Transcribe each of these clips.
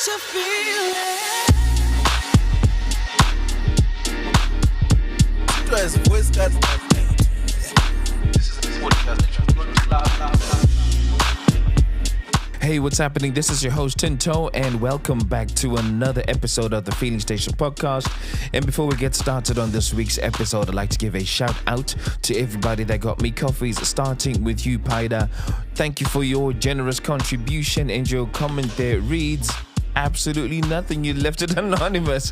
you feel it. Tu és voice cut. This is a podcast that you Hey, what's happening? This is your host, Tinto, and welcome back to another episode of the Feeling Station podcast. And before we get started on this week's episode, I'd like to give a shout out to everybody that got me coffees, starting with you, Paida. Thank you for your generous contribution, and your comment there reads, absolutely nothing. You left it anonymous.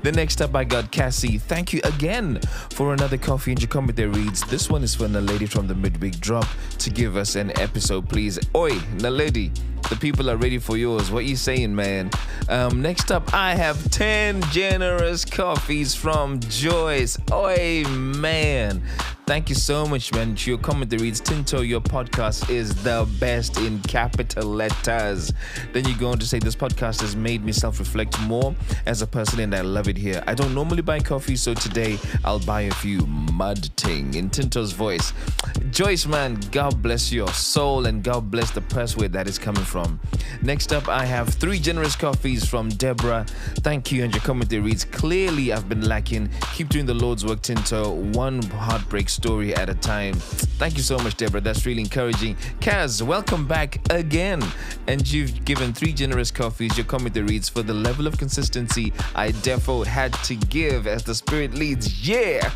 The next up, I got Cassie. Thank you again for another coffee, and your comment there reads, this one is for Naledi from the midweek drop to give us an episode, please. Oi, Naledi, the people are ready for yours. What you saying, man? Next up, I have 10 generous coffees from Joyce. Oi, man. Thank you so much, man. Your comment that reads, Tinto, your podcast is the best in capital letters. Then you go on to say, this podcast has made me self-reflect more as a person, and I love it here. I don't normally buy coffee, so today I'll buy a few. Mud ting in Tinto's voice. Joyce, man, God bless your soul, and God bless the purse where that is coming from. Next up, I have 3 generous coffees from Deborah. Thank you, and your comment there reads, clearly I've been lacking. Keep doing the Lord's work, Tinto. One heartbreak story at a time. Thank you so much, Deborah. That's really encouraging. Kaz, welcome back again. And you've given 3 generous coffees. Your comment there reads, for the level of consistency I defo had to give as the spirit leads. Yeah.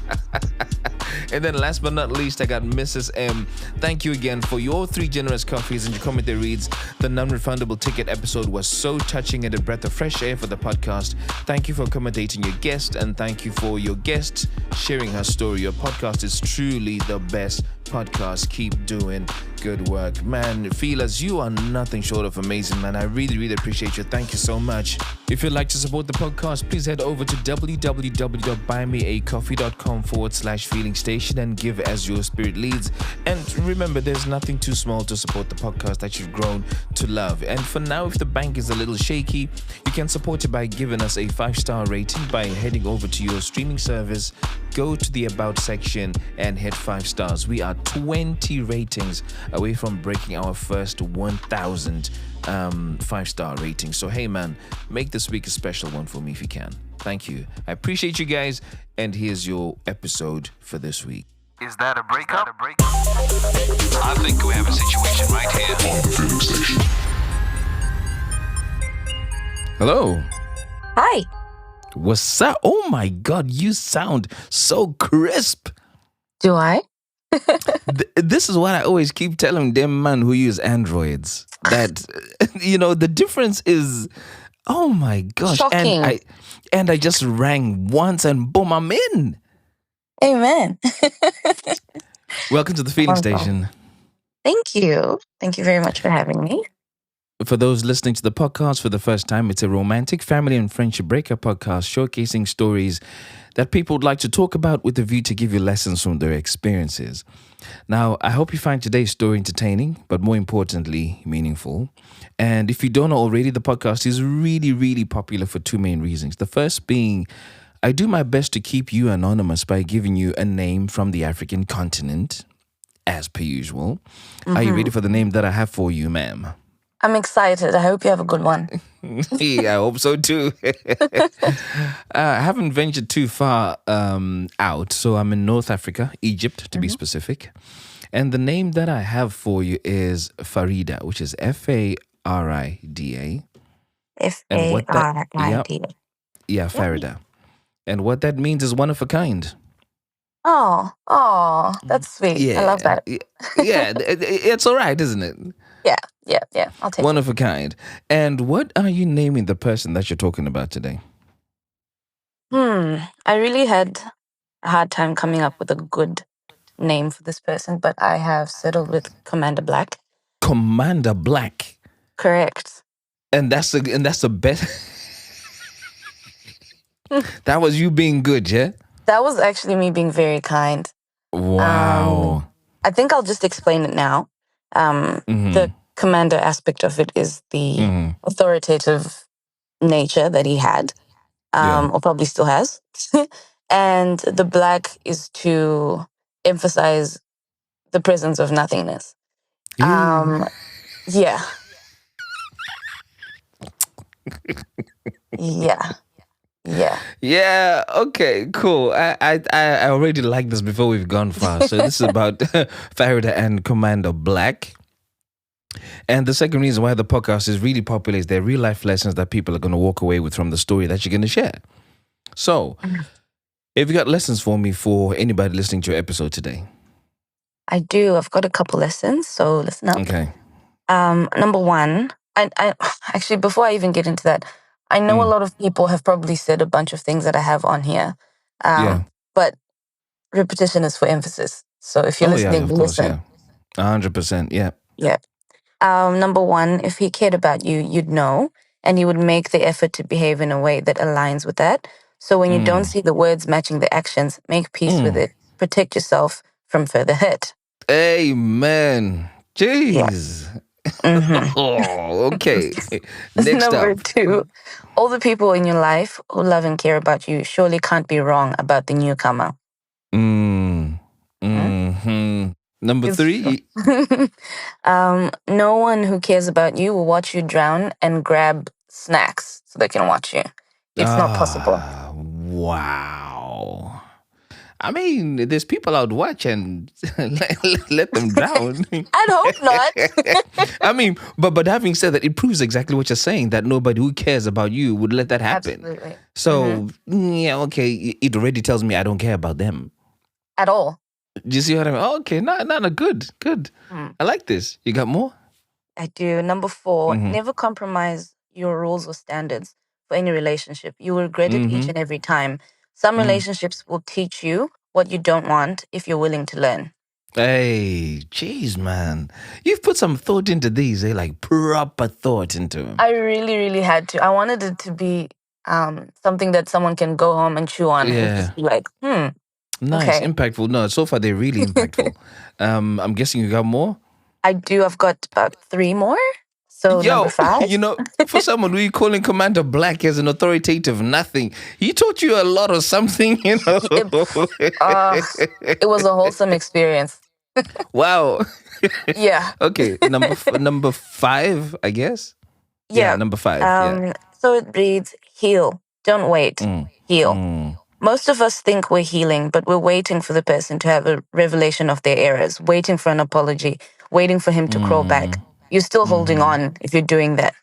And then last but not least, I got Mrs. M. Thank you again for your 3 generous coffees. And your comment there reads, the non-refundable ticket episode was so touching and a breath of fresh air for the podcast. Thank you for accommodating your guest, and thank you for your guest sharing her story. Your podcast is truly the best podcast. Keep doing good work, man. Feelers, you are nothing short of amazing, man. I really appreciate you. Thank you so much. If you'd like to support the podcast, please head over to www.buymeacoffee.com/feeling station and give as your spirit leads. And remember, there's nothing too small to support the podcast that you've grown to love. And for now, if the bank is a little shaky, you can support it by giving us a 5-star rating by heading over to your streaming service. Go to the About section and hit 5 stars. We are 20 ratings away from breaking our first 1,000 5-star rating. So hey, man, make this week a special one for me if you can. Thank you. I appreciate you guys, and here's your episode for this week. Is that a breakup? I think we have a situation right here. On the Feeling Station. Hello. Hi. What's up? Oh my God, you sound so crisp. Do I? This is what I always keep telling them, man, who use Androids. That, the difference is, oh my gosh. Shocking. And I just rang once and boom, I'm in. Amen. Welcome to the Feeling Station. Thank you. Thank you very much for having me. For those listening to the podcast for the first time, it's a romantic, family, and friendship breakup podcast showcasing stories that people would like to talk about with a view to give you lessons from their experiences. Now, I hope you find today's story entertaining, but more importantly, meaningful. And if you don't know already, the podcast is really popular for 2 main reasons. The first being, I do my best to keep you anonymous by giving you a name from the African continent, as per usual. Are you ready for the name that I have for you, ma'am? I'm excited. I hope you have a good one. Yeah, I hope so too. I haven't ventured too far out, so I'm in North Africa, Egypt to be specific. And the name that I have for you is Farida, which is Farida. Farida. Yeah, Farida. And what that means is one of a kind. Oh, that's sweet. Yeah, I love that. Yeah, it's all right, isn't it? Yeah. I'll take One it. of a kind. And what are you naming the person that you're talking about today? I really had a hard time coming up with a good name for this person, but I have settled with Commander Black. Commander Black. Correct. And that's the best. That was you being good, yeah? That was actually me being very kind. Wow. I think I'll just explain it now. The commander aspect of it is the authoritative nature that he had, or probably still has. And the black is to emphasize the presence of nothingness. Yeah. Yeah. Yeah. Yeah. Okay. Cool. I already like this before we've gone far. So this is about Farida and Commander Black. And the second reason why the podcast is really popular is they're real life lessons that people are going to walk away with from the story that you're going to share. So, have you got lessons for me for anybody listening to your episode today? I do. I've got a couple lessons, so listen up. Okay. Number one, I actually, before I even get into that, I know a lot of people have probably said a bunch of things that I have on here. Yeah. But repetition is for emphasis. So if you're Oh, yeah, listening, of course, listen. yeah. 100%, yeah. Yeah. Number one, if he cared about you, you'd know, and he would make the effort to behave in a way that aligns with that. So when you don't see the words matching the actions, make peace with it. Protect yourself from further hurt. Amen. Jeez. Oh, okay. Next Number up. two, all the people in your life who love and care about you surely can't be wrong about the newcomer. Number three. No one who cares about you will watch you drown and grab snacks so they can watch you. It's not possible. Wow. I mean, there's people out watching. Let them drown. I'd hope not. I mean, but having said that, it proves exactly what you're saying, that nobody who cares about you would let that happen. Absolutely. So, yeah, okay, it already tells me I don't care about them. At all. Do you see what I mean? Oh, okay, no, good. I like this. You got more? I do. Number four, never compromise your rules or standards for any relationship. You will regret it each and every time. Some relationships will teach you what you don't want if you're willing to learn. Hey, jeez, man. You've put some thought into these, like proper thought into them. I really, really had to. I wanted it to be something that someone can go home and chew on and just be like, Nice, okay. Impactful. No, so far they're really impactful. I'm guessing you got more? I do. I've got about 3 more. So number 5. For someone who you calling Commander Black as an authoritative nothing, he taught you a lot of something, It was a wholesome experience. Wow. Yeah. Okay, number 5, I guess. Yeah. Number 5. So it reads, heal. Don't wait. Heal. Most of us think we're healing, but we're waiting for the person to have a revelation of their errors, waiting for an apology, waiting for him to crawl back. You're still holding on if you're doing that.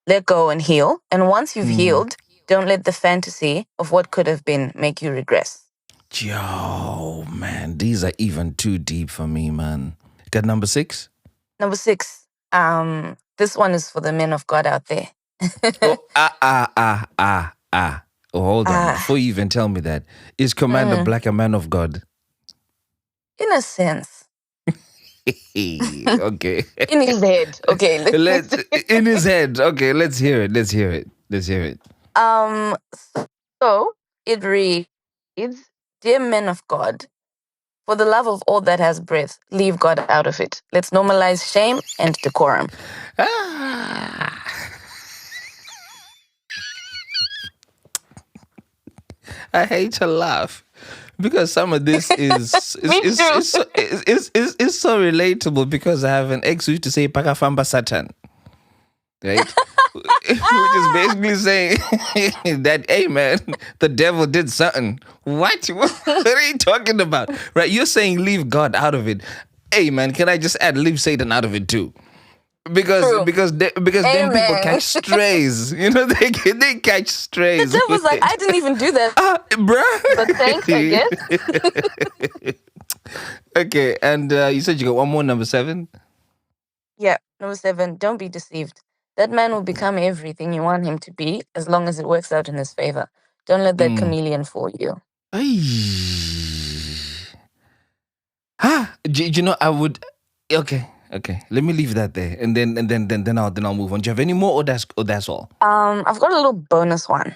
Let go and heal. And once you've healed, don't let the fantasy of what could have been make you regress. Yo, man, these are even too deep for me, man. Got number 6? Number 6. This one is for the men of God out there. Oh, hold on. Before you even tell me that, is Commander Black a man of God? In a sense. Okay. In his head. Okay. In his head. Okay, let's hear it. So it reads, Dear men of God, for the love of all that has breath, leave God out of it. Let's normalize shame and decorum. I hate to laugh because some of this is so relatable because I have an ex who used to say "Pakafamba Satan," right? Which is basically saying that, hey man, the devil did something. What? What are you talking about? Right? You're saying leave God out of it. Hey man, can I just add leave Satan out of it too? Because then people catch strays. They catch strays. The devil's like, I didn't even do that. Bruh. But thanks, I guess. Okay, and you said you got one more, number 7? Yeah, number 7, don't be deceived. That man will become everything you want him to be as long as it works out in his favor. Don't let that chameleon fool you. I would... Okay. Let me leave that there, and then I'll move on. Do you have any more, or that's all? I've got a little bonus one.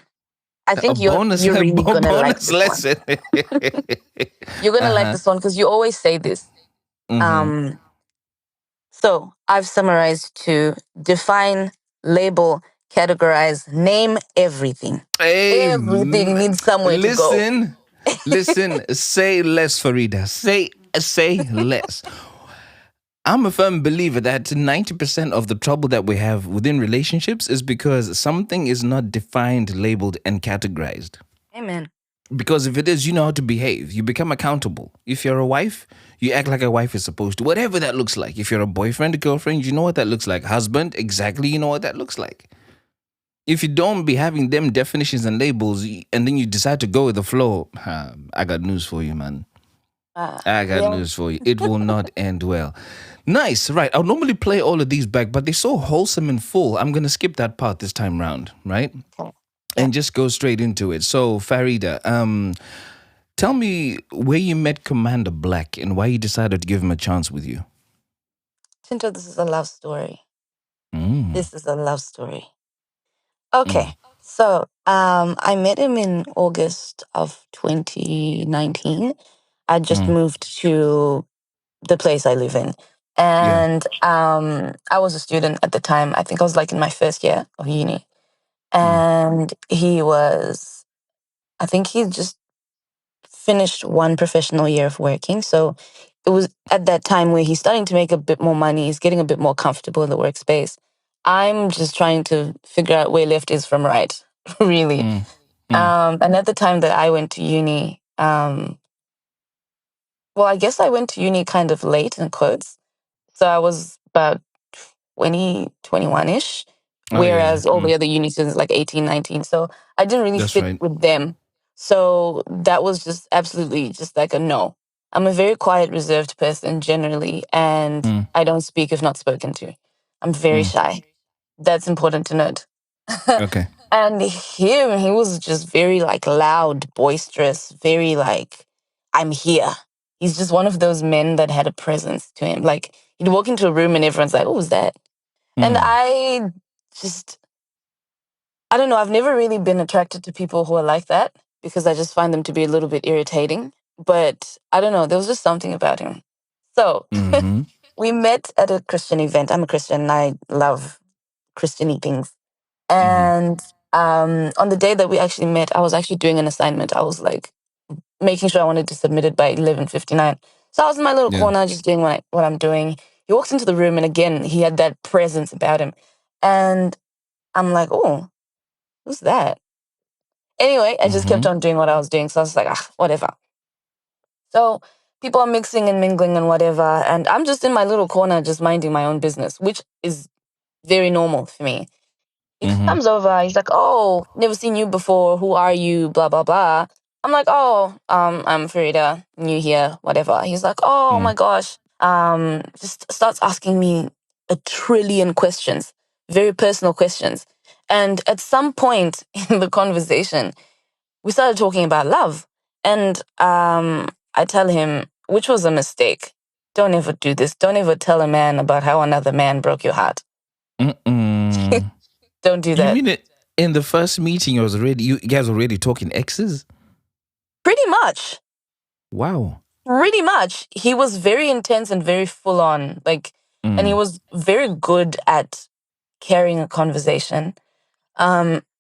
I think you're really gonna like this lesson. You're gonna like this one because you always say this. So I've summarized to define, label, categorize, name everything. Everything needs somewhere to go. Listen. Say less, Farida. Say less. I'm a firm believer that 90% of the trouble that we have within relationships is because something is not defined, labeled, and categorized. Amen. Because if it is, you know how to behave. You become accountable. If you're a wife, you act like a wife is supposed to, whatever that looks like. If you're a boyfriend, a girlfriend, you know what that looks like. Husband, exactly, you know what that looks like. If you don't be having them definitions and labels, and then you decide to go with the flow, I got news for you, man. I got Yeah. news for you. It will not end well. Nice, right? I'll normally play all of these back, but they're so wholesome and full. I'm gonna skip that part this time round, right? Okay. Yeah. And just go straight into it. So, Farida, tell me where you met Commander Black and why you decided to give him a chance with you. Tinto, this is a love story. Mm, This is a love story. mm, Okay. So, I met him in August of 2019. I just mm, moved to the place I live in. yeah. And I was a student at the time. I think I was like in my first year of uni. Mm, And I think he just finished one professional year of working. So it was at that time where he's starting to make a bit more money. He's getting a bit more comfortable in the workspace. I'm just trying to figure out where left is from right, really. mm, mm, And at the time that I went to uni, well, I guess I went to uni kind of late in quotes. So I was about 21-ish, oh, yeah, yeah. whereas all the Mm, other uni students like 18, 19. So I didn't really that's fit right. with them. So that was just absolutely just like a no. I'm a very quiet, reserved person generally, and Mm, I don't speak if not spoken to. I'm very mm, shy. That's important to note. okay. And he was just very like loud, boisterous, very like, I'm here. He's just one of those men that had a presence to him. Like he'd walk into a room and everyone's like, "Oh, who's that?" And Mm, just, I don't know, I've never really been attracted to people who are like that because I just find them to be a little bit irritating. But I don't know, there was just something about him. So mm-hmm, we met at a Christian event. I'm a Christian and I love Christian things. mm-hmm, And on the day that we actually met, I was actually doing an assignment. I was like making sure I wanted to submit it by 11:59. So I was in my little yeah. corner just doing what I'm doing. He walks into the room and again, he had that presence about him. And I'm like, oh, who's that? Anyway, I just kept Mm-hmm, on doing what I was doing. So I was like, whatever. So people are mixing and mingling and whatever. And I'm just in my little corner, just minding my own business, which is very normal for me. He mm-hmm, comes over, he's like, oh, never seen you before. Who are you? Blah, blah, blah. I'm like, oh, I'm Farida, new here, whatever. He's like, oh mm, my gosh. Just starts asking me a trillion questions, very personal questions. And at some point in the conversation, we started talking about love. And I tell him, which was a mistake. Don't ever do this. Don't ever tell a man about how another man broke your heart. mm-mm. Don't do You that. mean it in the first meeting? You guys already talking exes? Pretty much. Wow. Pretty much. He was very intense and very full on. Like, and he Mm, was very good at carrying a conversation.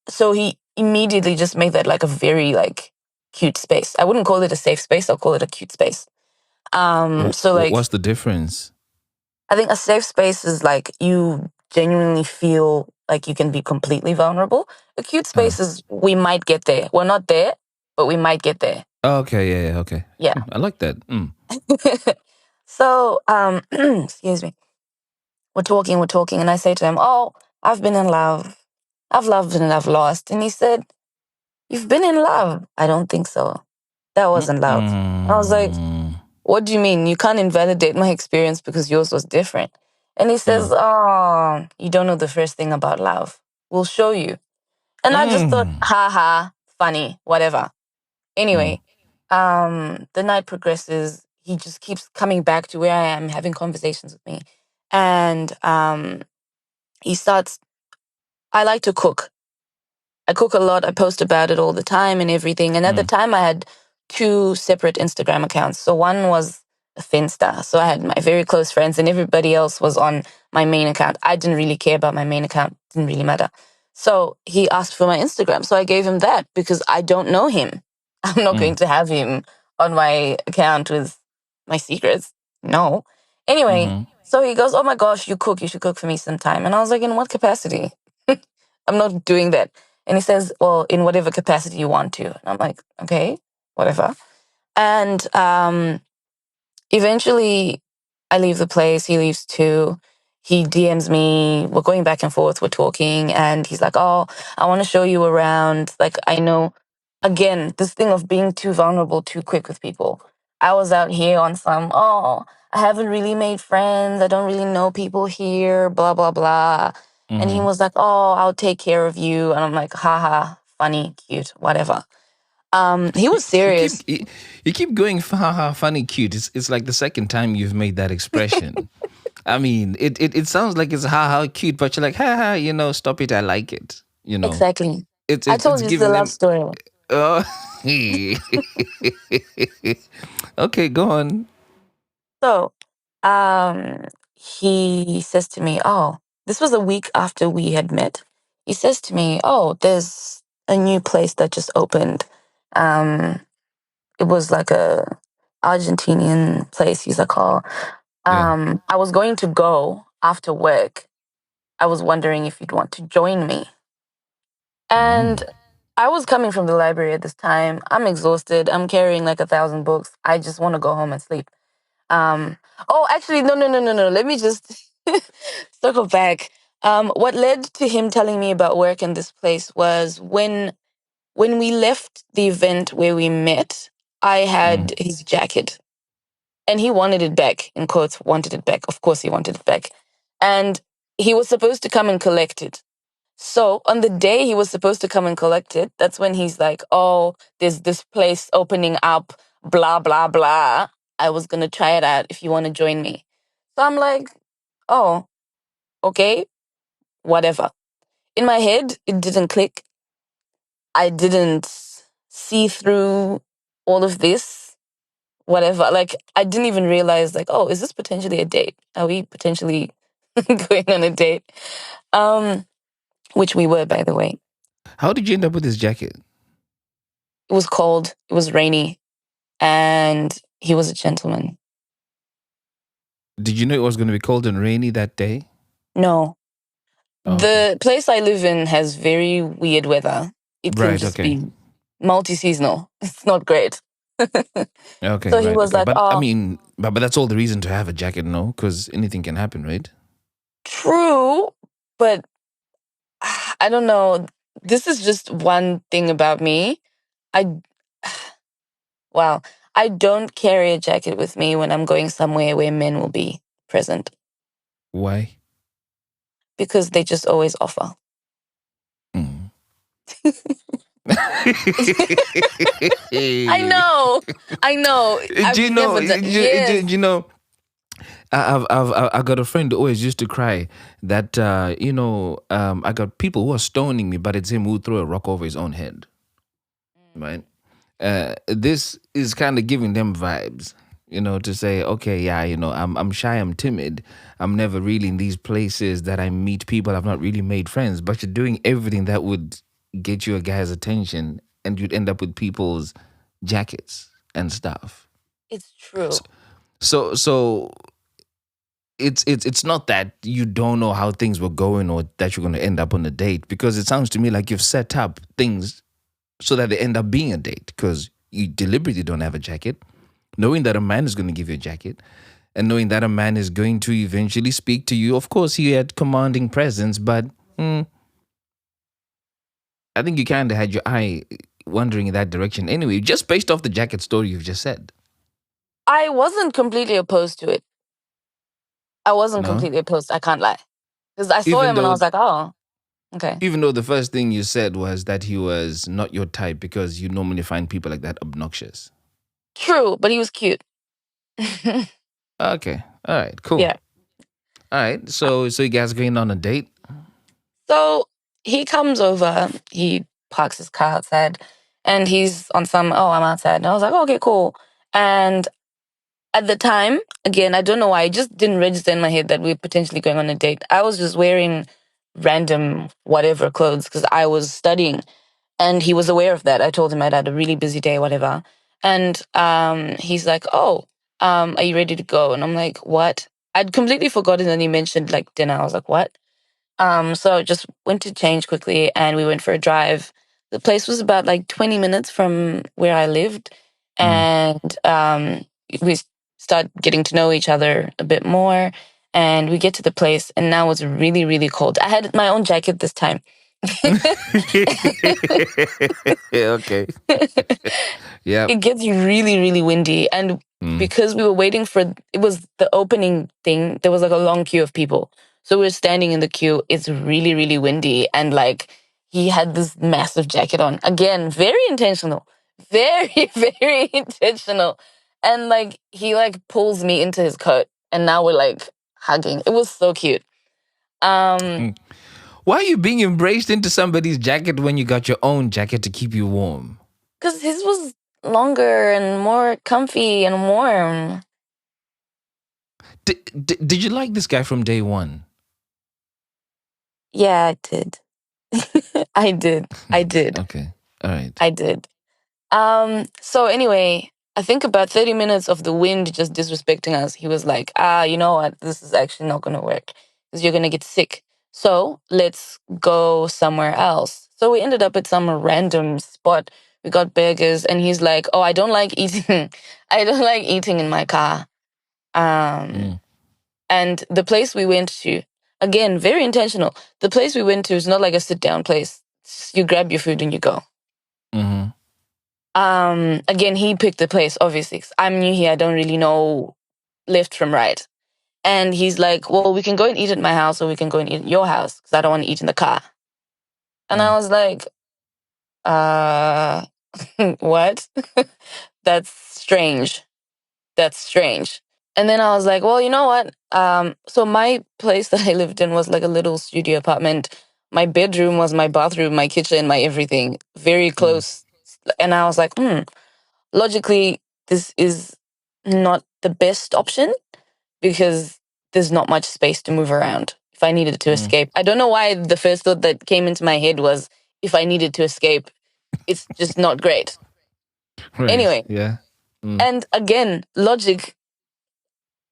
So he immediately just made that like a very like cute space. I wouldn't call it a safe space, I'll call it a cute space. So like what's the difference? I think a safe space is like you genuinely feel like you can be completely vulnerable. A cute Uh, space is we might get there. We're not there, but we might get there. okay, yeah, yeah, okay. Yeah. I like that. Mm, So, excuse me. We're talking, and I say to him, "Oh, I've been in love. I've loved and I've lost." And he said, "You've been in love?" I don't think so. That wasn't love. I was like, mm, "What do you mean? You can't invalidate my experience because yours was different." And he says, mm, "Oh, you don't know the first thing about love. We'll show you." And I just thought, mm, ha ha, funny, whatever. mm, Anyway, the night progresses. He just keeps coming back to where I am, having conversations with me. And he starts, I like to cook. I cook a lot. I post about it all the time and everything. And at the mm, time, I had two separate Instagram accounts. So one was a Finsta. So I had my very close friends, and everybody else was on my main account. I didn't really care about my main account. Didn't really matter. So he asked for my Instagram. So I gave him that because I don't know him. I'm not going mm, to have him on my account with my secrets. No. Anyway, mhm, So he goes, "Oh my gosh, you cook. You should cook for me sometime." And I was like, "In what capacity? I'm not doing that." And he says, "Well, in whatever capacity you want to." And I'm like, "Okay, whatever." And eventually, I leave the place. He leaves too. He DMs me. We're going back and forth. We're talking, and he's like, "Oh, I want to show you around." Like, I know, again, this thing of being too vulnerable too quick with people. I was out here on some, "Oh, I haven't really made friends. I don't really know people here, blah, blah, blah." And he Mm-hmm. was like, "Oh, I'll take care of you." And I'm like, haha, funny, cute, whatever. He was You keep serious. you keep going haha funny cute. It's like the second time you've made that expression. I mean, it sounds like it's haha cute, but you're like haha, stop it. I like it. Exactly. It's I it's told it's you it's a giving love them. story. Oh, okay, go on. So, he says to me, "Oh, this was a week after we had met." He says to me, "Oh, there's a new place that just opened. Um, it was like a Argentinian place." He's like, "Oh, Yeah. I was going to go after work. I was wondering if you'd want to join me." And Mm. I was coming from the library at this time. I'm exhausted. I'm carrying like 1,000 books. I just want to go home and sleep. Um, oh, actually, no, no, no, no, no. Let me just circle back. What led to him telling me about work in this place was when we left the event where we met, I Mm. had his jacket and he wanted it back, in quotes, wanted it back. Of course, he wanted it back. And he was supposed to come and collect it. So on the day he was supposed to come and collect it, that's when he's like, "Oh, there's this place opening up, blah, blah, blah. I was going to try it out if you want to join me." So I'm like, "Oh, okay, whatever." In my head, it didn't click. I didn't see through all of this, whatever. Like, I didn't even realize, like, oh, is this potentially a date? Are we potentially going on a date? Um, which we were, by the way. How did you end up with this jacket? It was cold. It was rainy. And he was a gentleman. Did you know it was going to be cold and rainy that day? No, Oh, okay. the place I live in has very weird weather. It can Right. just Okay. be multi-seasonal. It's not great. Okay. So he Right. was Okay. like, But I "Oh, mean, but that's all the reason to have a jacket, no? Because anything can happen, right? true, but I don't know. This is just one thing about me. I, wow, I don't carry a jacket with me when I'm going somewhere where men will be present Why? because they just always offer. Mm. I know. Do I've you know? never done. Yes. Do you know? I got a friend who always used to cry that I got people who are stoning me, but it's him who threw a rock over his own head. Right? This is kind of giving them vibes, to say, okay, yeah, I'm shy, I'm timid, I'm never really in these places that I meet people, I've not really made friends, but you're doing everything that would get you a guy's attention, and you'd end up with people's jackets and stuff. It's true. So it's not that you don't know how things were going or that you're going to end up on a date, because it sounds to me like you've set up things so that they end up being a date, because you deliberately don't have a jacket, knowing that a man is going to give you a jacket, and knowing that a man is going to eventually speak to you. Of course, he had commanding presence, but I think you kind of had your eye wandering in that direction anyway, just based off the jacket story you've just said. I wasn't completely opposed to it. I wasn't No, completely opposed. I can't lie. Because I saw even him and I though was like, "Oh, okay." even though the first thing you said was that he was not your type, because you normally find people like that obnoxious. True, but he was cute. Okay, all right, cool. Yeah. All right, so you guys going on a date? So he comes over, he parks his car outside, and he's on some, "Oh, I'm outside." And I was like, "Oh, okay, cool." And at the time, again, I don't know why, it just didn't register in my head that we are potentially going on a date. I was just wearing random whatever clothes because I was studying. And he was aware of that. I told him I'd had a really busy day, whatever. And he's like, "Oh, are you ready to go?" And I'm like, "What?" I'd completely forgotten that he mentioned like dinner. I was like, what? So I just went to change quickly and we went for a drive. The place was about like 20 minutes from where I lived. And we start getting to know each other a bit more. And we get to the place and now it's really, really cold. I had my own jacket this time. Okay. Yeah. It gets really, really windy. And because we were waiting for, it was the opening thing, there was like a long queue of people. So we're standing in the queue. It's really, really windy. And like he had this massive jacket on. Again, very intentional. Very, very intentional. And like he like pulls me into his coat and now we're like hugging. It was so cute. Why are you being embraced into somebody's jacket when you got your own jacket to keep you warm? Because his was longer and more comfy and warm. Did you like this guy from day one? Yeah, I did. I did. I did. Okay. All right. I did. So anyway, I think about 30 minutes of the wind just disrespecting us. He was like, you know what? This is actually not going to work because you're going to get sick. So let's go somewhere else. So we ended up at some random spot. We got burgers and he's like, oh, I don't like eating. I don't like eating in my car. And the place we went to, again, very intentional. The place we went to is not like a sit down place. You grab your food and you go. Again, he picked the place, obviously. 'Cause I'm new here. I don't really know left from right. And he's like, well, we can go and eat at my house or we can go and eat at your house because I don't want to eat in the car. And I was like, what? That's strange. That's strange. And then I was like, well, you know what? So my place that I lived in was like a little studio apartment. My bedroom was my bathroom, my kitchen, my everything. Very close. And I was like, logically, this is not the best option because there's not much space to move around if I needed to escape. I don't know why the first thought that came into my head was if I needed to escape, it's just not great. Right. Anyway. Yeah. And again, logic,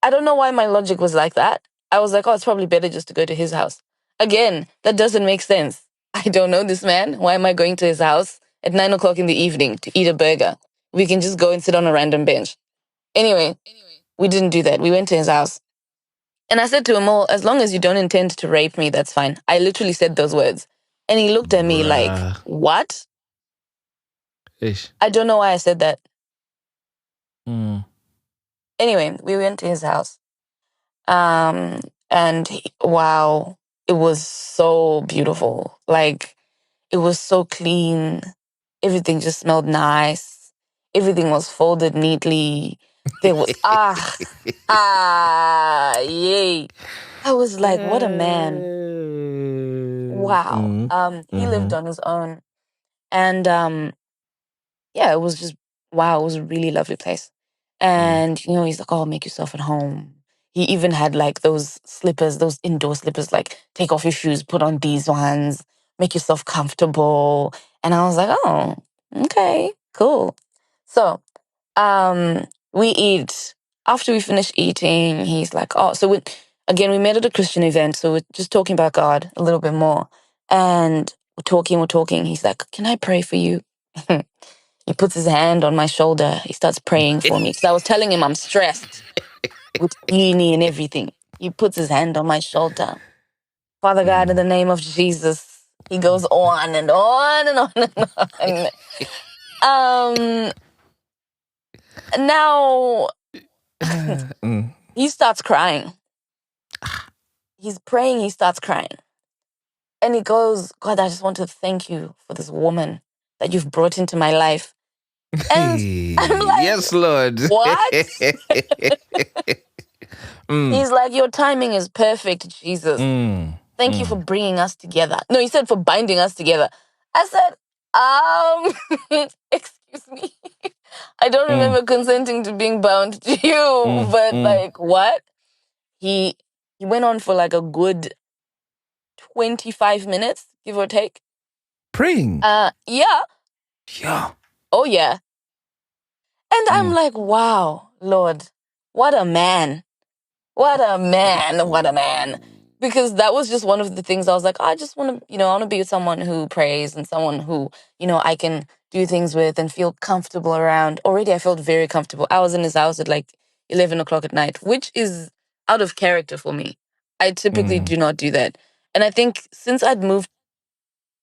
I don't know why my logic was like that. I was like, oh, it's probably better just to go to his house. Again, that doesn't make sense. I don't know this man. Why am I going to his house at 9 o'clock in the evening to eat a burger? We can just go and sit on a random bench. Anyway, we didn't do that. We went to his house. And I said to him, well, as long as you don't intend to rape me, that's fine. I literally said those words. And he looked at me like, what? Ish. I don't know why I said that. Anyway, we went to his house. Wow, it was so beautiful. Like, it was so clean. Everything just smelled nice. Everything was folded neatly. There was, yay. I was like, what a man. Wow. He lived on his own. And, yeah, it was just, wow, it was a really lovely place. And, you know, he's like, oh, make yourself at home. He even had like those slippers, those indoor slippers, like take off your shoes, put on these ones, make yourself comfortable. And I was like, oh, okay, cool. So, we eat. After we finish eating, he's like, oh, so again, we met at a Christian event. So we're just talking about God a little bit more. And we're talking. He's like, can I pray for you? He puts his hand on my shoulder. He starts praying for me. Because I was telling him I'm stressed with uni and everything. He puts his hand on my shoulder. Father God, in the name of Jesus. He goes on and on and on and on. Now, he starts crying. He's praying, he starts crying. And he goes, God, I just want to thank you for this woman that you've brought into my life. And I'm like, yes, Lord. What? He's like, your timing is perfect, Jesus. Thank you for bringing us together. No, he said for binding us together. I said, excuse me. I don't remember consenting to being bound to you, but like, what? He went on for like a good 25 minutes, give or take. Praying? Yeah. Yeah. Oh, yeah. And I'm like, wow, Lord, what a man. What a man. What a man. Because that was just one of the things I was like, I just want to, I want to be with someone who prays and someone who, I can do things with and feel comfortable around. Already I felt very comfortable. I was in his house at like 11 o'clock at night, which is out of character for me. I typically do not do that. And I think since I'd moved,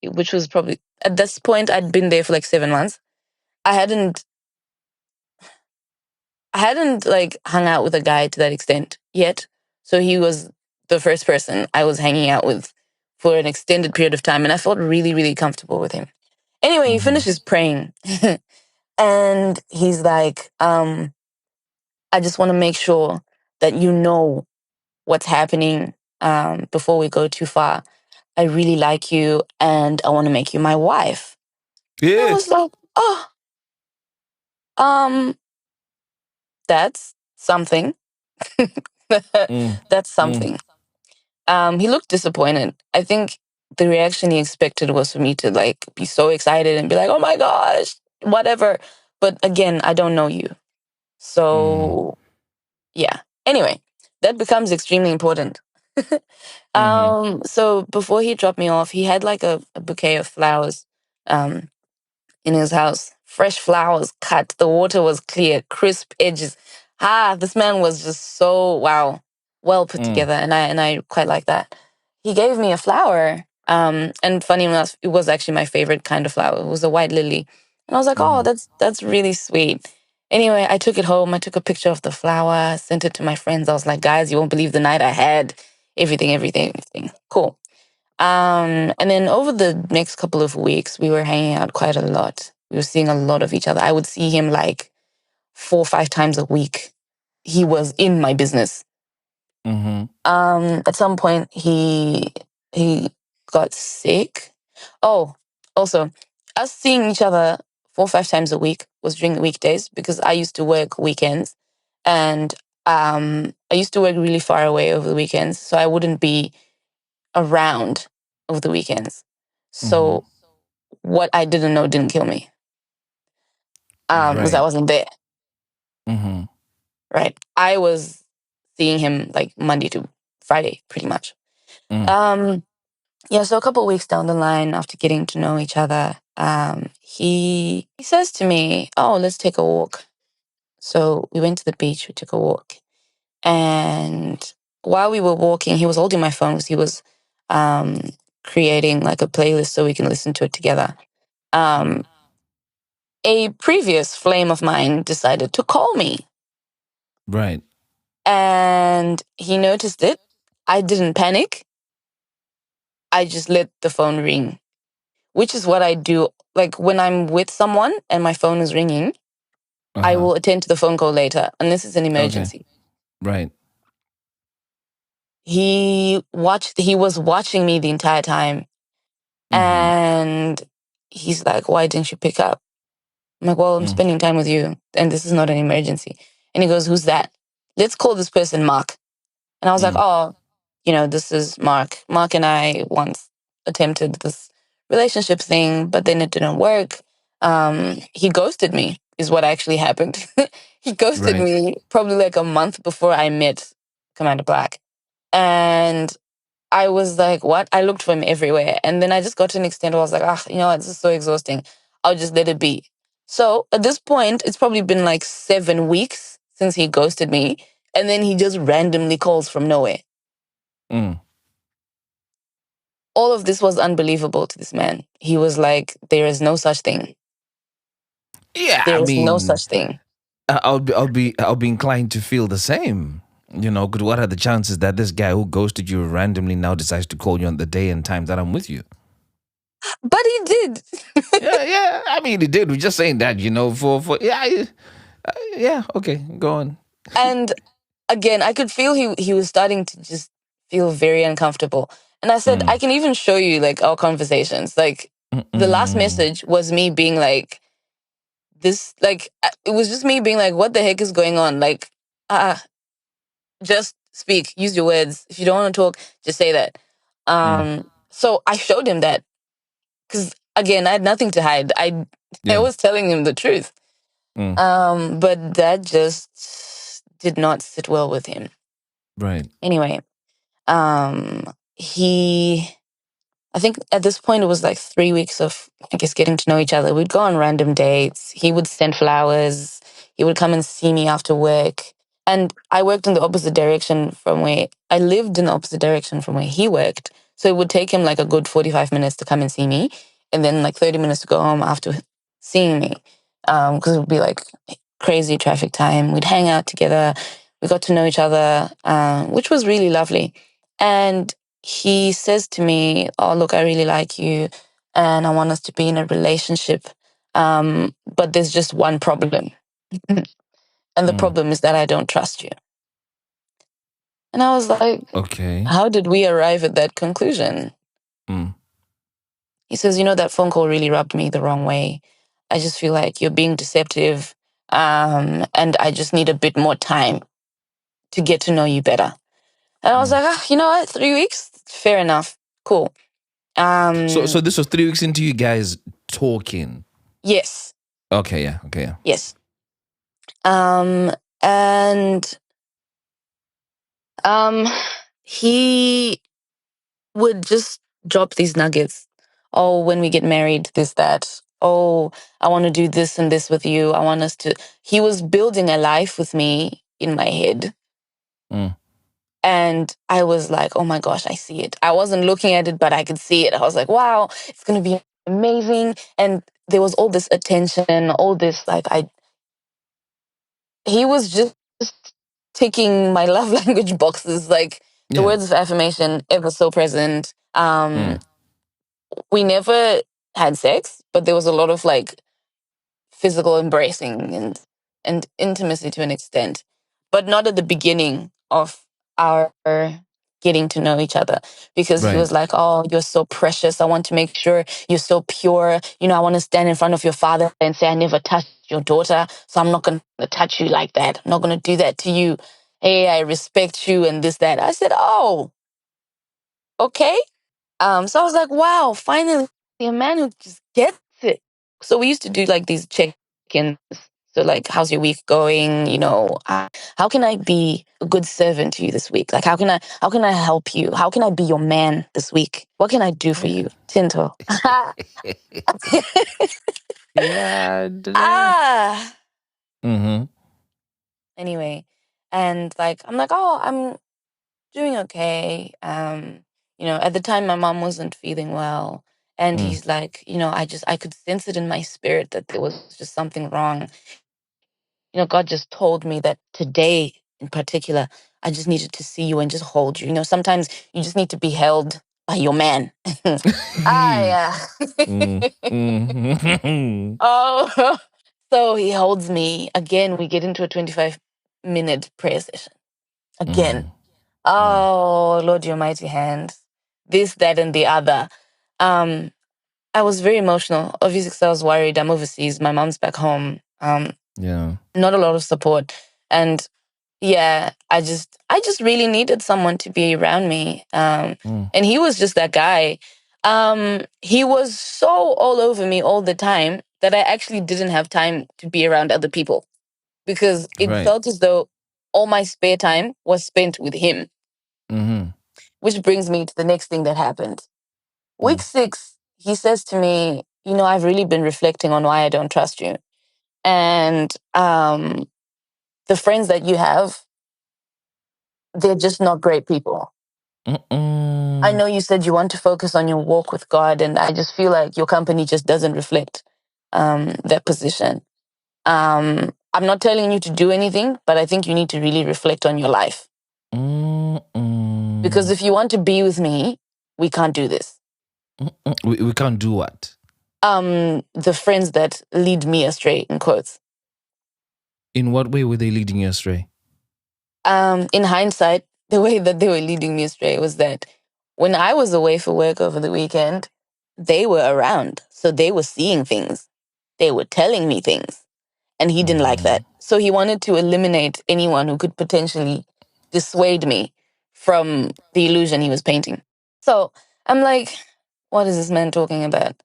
which was probably at this point, I'd been there for like 7 months. I hadn't like hung out with a guy to that extent yet. So he was the first person I was hanging out with for an extended period of time. And I felt really, really comfortable with him. Anyway, he finishes praying and he's like, I just want to make sure that you know what's happening before we go too far. I really like you and I want to make you my wife. I Yeah. was like, oh, um, that's something. That's something. He looked disappointed. I think the reaction he expected was for me to like be so excited and be like, "Oh my gosh, whatever." But again, I don't know you. So, yeah. Anyway, that becomes extremely important. So before he dropped me off, he had like a bouquet of flowers in his house. Fresh flowers cut. The water was clear, crisp edges. This man was just so wow, well put together, and I quite like that. He gave me a flower, and funny enough, it was actually my favorite kind of flower. It was a white lily, and I was like, oh, that's really sweet. Anyway, I took it home. I took a picture of the flower, sent it to my friends. I was like, guys, you won't believe the night I had. Everything. Cool. And then over the next couple of weeks, we were hanging out quite a lot. We were seeing a lot of each other. I would see him like 4 or 5 times a week. He was in my business. At some point, he got sick. Oh, also, us seeing each other 4 or 5 times a week was during the weekdays because I used to work weekends, and I used to work really far away over the weekends, so I wouldn't be around over the weekends. So what I didn't know didn't kill me. Because I Right. wasn't there. Right. I was seeing him like Monday to Friday, pretty much. Yeah, so a couple of weeks down the line after getting to know each other, he says to me, oh, let's take a walk. So we went to the beach, we took a walk. And while we were walking, he was holding my phone because he was creating like a playlist so we can listen to it together. A previous flame of mine decided to call me. Right. And he noticed it. I didn't panic. I just let the phone ring, which is what I do. Like when I'm with someone and my phone is ringing, I will attend to the phone call later, unless it's an emergency. Right. He was watching me the entire time. And he's like, why didn't you pick up? I'm like, well, I'm spending time with you and this is not an emergency. And he goes, who's that? Let's call this person Mark. And I was like, oh, this is Mark. Mark and I once attempted this relationship thing, but then it didn't work. He ghosted me, is what actually happened. He ghosted me probably like a month before I met Commander Black. And I was like, what? I looked for him everywhere. And then I just got to an extent where I was like, this is so exhausting. I'll just let it be. So at this point, it's probably been like 7 weeks since he ghosted me. And then he just randomly calls from nowhere. All of this was unbelievable to this man. He was like, there is no such thing. Yeah, There is no such thing. I'll be inclined to feel the same. Good. What are the chances that this guy who ghosted you randomly now decides to call you on the day and time that I'm with you? But he did. Yeah. I mean, he did. We're just saying that, yeah. Okay, go on. And again, I could feel he was starting to just feel very uncomfortable. And I said, I can even show you like our conversations. Like the last message was me being like, this, like, it was just me being like, what the heck is going on? Like, just speak, use your words. If you don't want to talk, just say that. So I showed him that because again, I had nothing to hide. I was telling him the truth. But that just did not sit well with him. Right. Anyway, he I think at this point it was like 3 weeks of, I guess, getting to know each other. We'd go on random dates. He would send flowers. He would come and see me after work. And I worked in the opposite direction from where I lived in the opposite direction from where he worked. So it would take him like a good 45 minutes to come and see me. And then like 30 minutes to go home after seeing me. Because it would be like crazy traffic time. We'd hang out together. We got to know each other, which was really lovely. And he says to me, "Oh, look, I really like you and I want us to be in a relationship. But there's just one problem. And the Mm. problem is that I don't trust you." And I was like, Okay. how did we arrive at that conclusion? Mm. He says, that phone call really rubbed me the wrong way. I just feel like you're being deceptive. And I just need a bit more time to get to know you better. And I was like, you know what? 3 weeks? Fair enough. Cool. So this was 3 weeks into you guys talking. Yes. Okay, yeah. Okay, yeah. Yes. And he would just drop these nuggets. Oh, when we get married, this, that. Oh, I want to do this and this with you. I want us to. He was building a life with me in my head. Mm. And I was like, oh my gosh, I see it. I wasn't looking at it, but I could see it. I was like, wow, it's going to be amazing. And there was all this attention, all this, like, he was just ticking my love language boxes, like the Yeah. words of affirmation ever so present. Mm. We never had sex, but there was a lot of like physical embracing and intimacy to an extent, but not at the beginning of our getting to know each other, because he Right. was like, "Oh, you're so precious. I want to make sure you're so pure. I want to stand in front of your father and say I never touched your daughter, so I'm not going to touch you like that. I'm not going to do that to you. Hey, I respect you and this, that." I said, "Oh, okay." So I was like, wow, finally a man who just gets it. So we used to do like these check-ins. So like, how's your week going? How can I be a good servant to you this week? Like, how can I help you? How can I be your man this week? What can I do for Yeah. you? Tinto. Yeah. Ah. Mm-hmm. Anyway, and like, I'm like, oh, I'm doing okay. At the time my mom wasn't feeling well. And Mm. he's like, I could sense it in my spirit that there was just something wrong. God just told me that today in particular, I just needed to see you and just hold you. Sometimes you just need to be held by your man. Yeah. Mm. Mm. Oh, so he holds me again. We get into a 25-minute prayer session again. Mm. Mm. Oh, Lord, your mighty hand. This, that, and the other. Um, I was very emotional, obviously, because I was worried. I'm overseas. My mom's back home. Yeah. Not a lot of support. And yeah, I just really needed someone to be around me. Mm. And he was just that guy. He was so all over me all the time that I actually didn't have time to be around other people, because it Right. felt as though all my spare time was spent with him. Mm-hmm. Which brings me to the next thing that happened. Week Mm. 6, he says to me, I've really been reflecting on why I don't trust you. And the friends that you have, they're just not great people. I Mm-mm. know you said you want to focus on your walk with God, and I just feel like your company just doesn't reflect that position. I'm not telling you to do anything, but I think you need to really reflect on your life. Because Mm-mm. if you want to be with me, we can't do this. Mm-mm. We can't do what? The friends that lead me astray, in quotes. In what way were they leading you astray? In hindsight, the way that they were leading me astray was that when I was away for work over the weekend, they were around. So they were seeing things. They were telling me things. And he didn't like Mm-hmm. that. So he wanted to eliminate anyone who could potentially dissuade me from the illusion he was painting. So I'm like, what is this man talking about?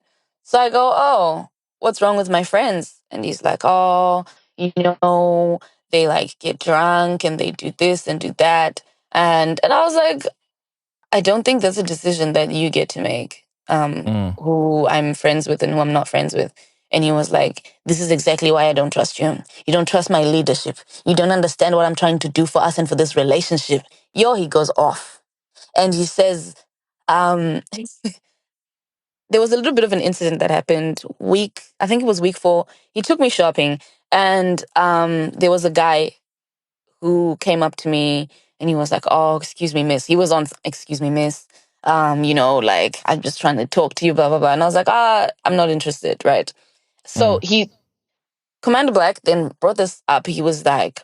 So I go, oh, what's wrong with my friends? And he's like, oh, you know, they like get drunk and they do this and do that. And I was like, I don't think that's a decision that you get to make. Who I'm friends with and who I'm not friends with. And he was like, this is exactly why I don't trust you. You don't trust my leadership. You don't understand what I'm trying to do for us and for this relationship. Yo, he goes off. And he says, um, there was a little bit of an incident that happened I think it was week 4. He took me shopping, and there was a guy who came up to me, and he was like, oh, excuse me, miss. He was on, excuse me, miss. Like, I'm just trying to talk to you, blah, blah, blah. And I was like, I'm not interested, right? So Commander Black then brought this up. He was like,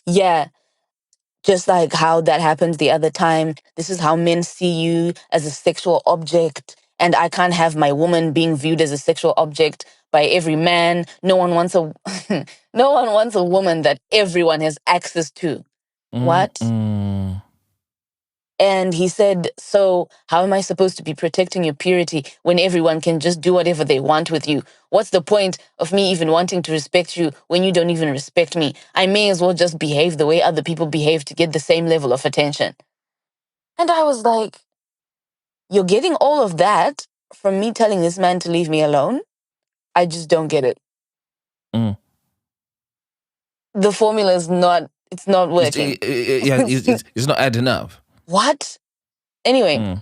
yeah, just like how that happened the other time. This is how men see you, as a sexual object. And I can't have my woman being viewed as a sexual object by every man. No one wants a no one wants a woman that everyone has access to. What? And he said, so how am I supposed to be protecting your purity when everyone can just do whatever they want with you? What's the point of me even wanting to respect you when you don't even respect me? I may as well just behave the way other people behave to get the same level of attention. And I was like, you're getting all of that from me telling this man to leave me alone? I just don't get it. The formula is it's not working. It's not adding up. What? Anyway,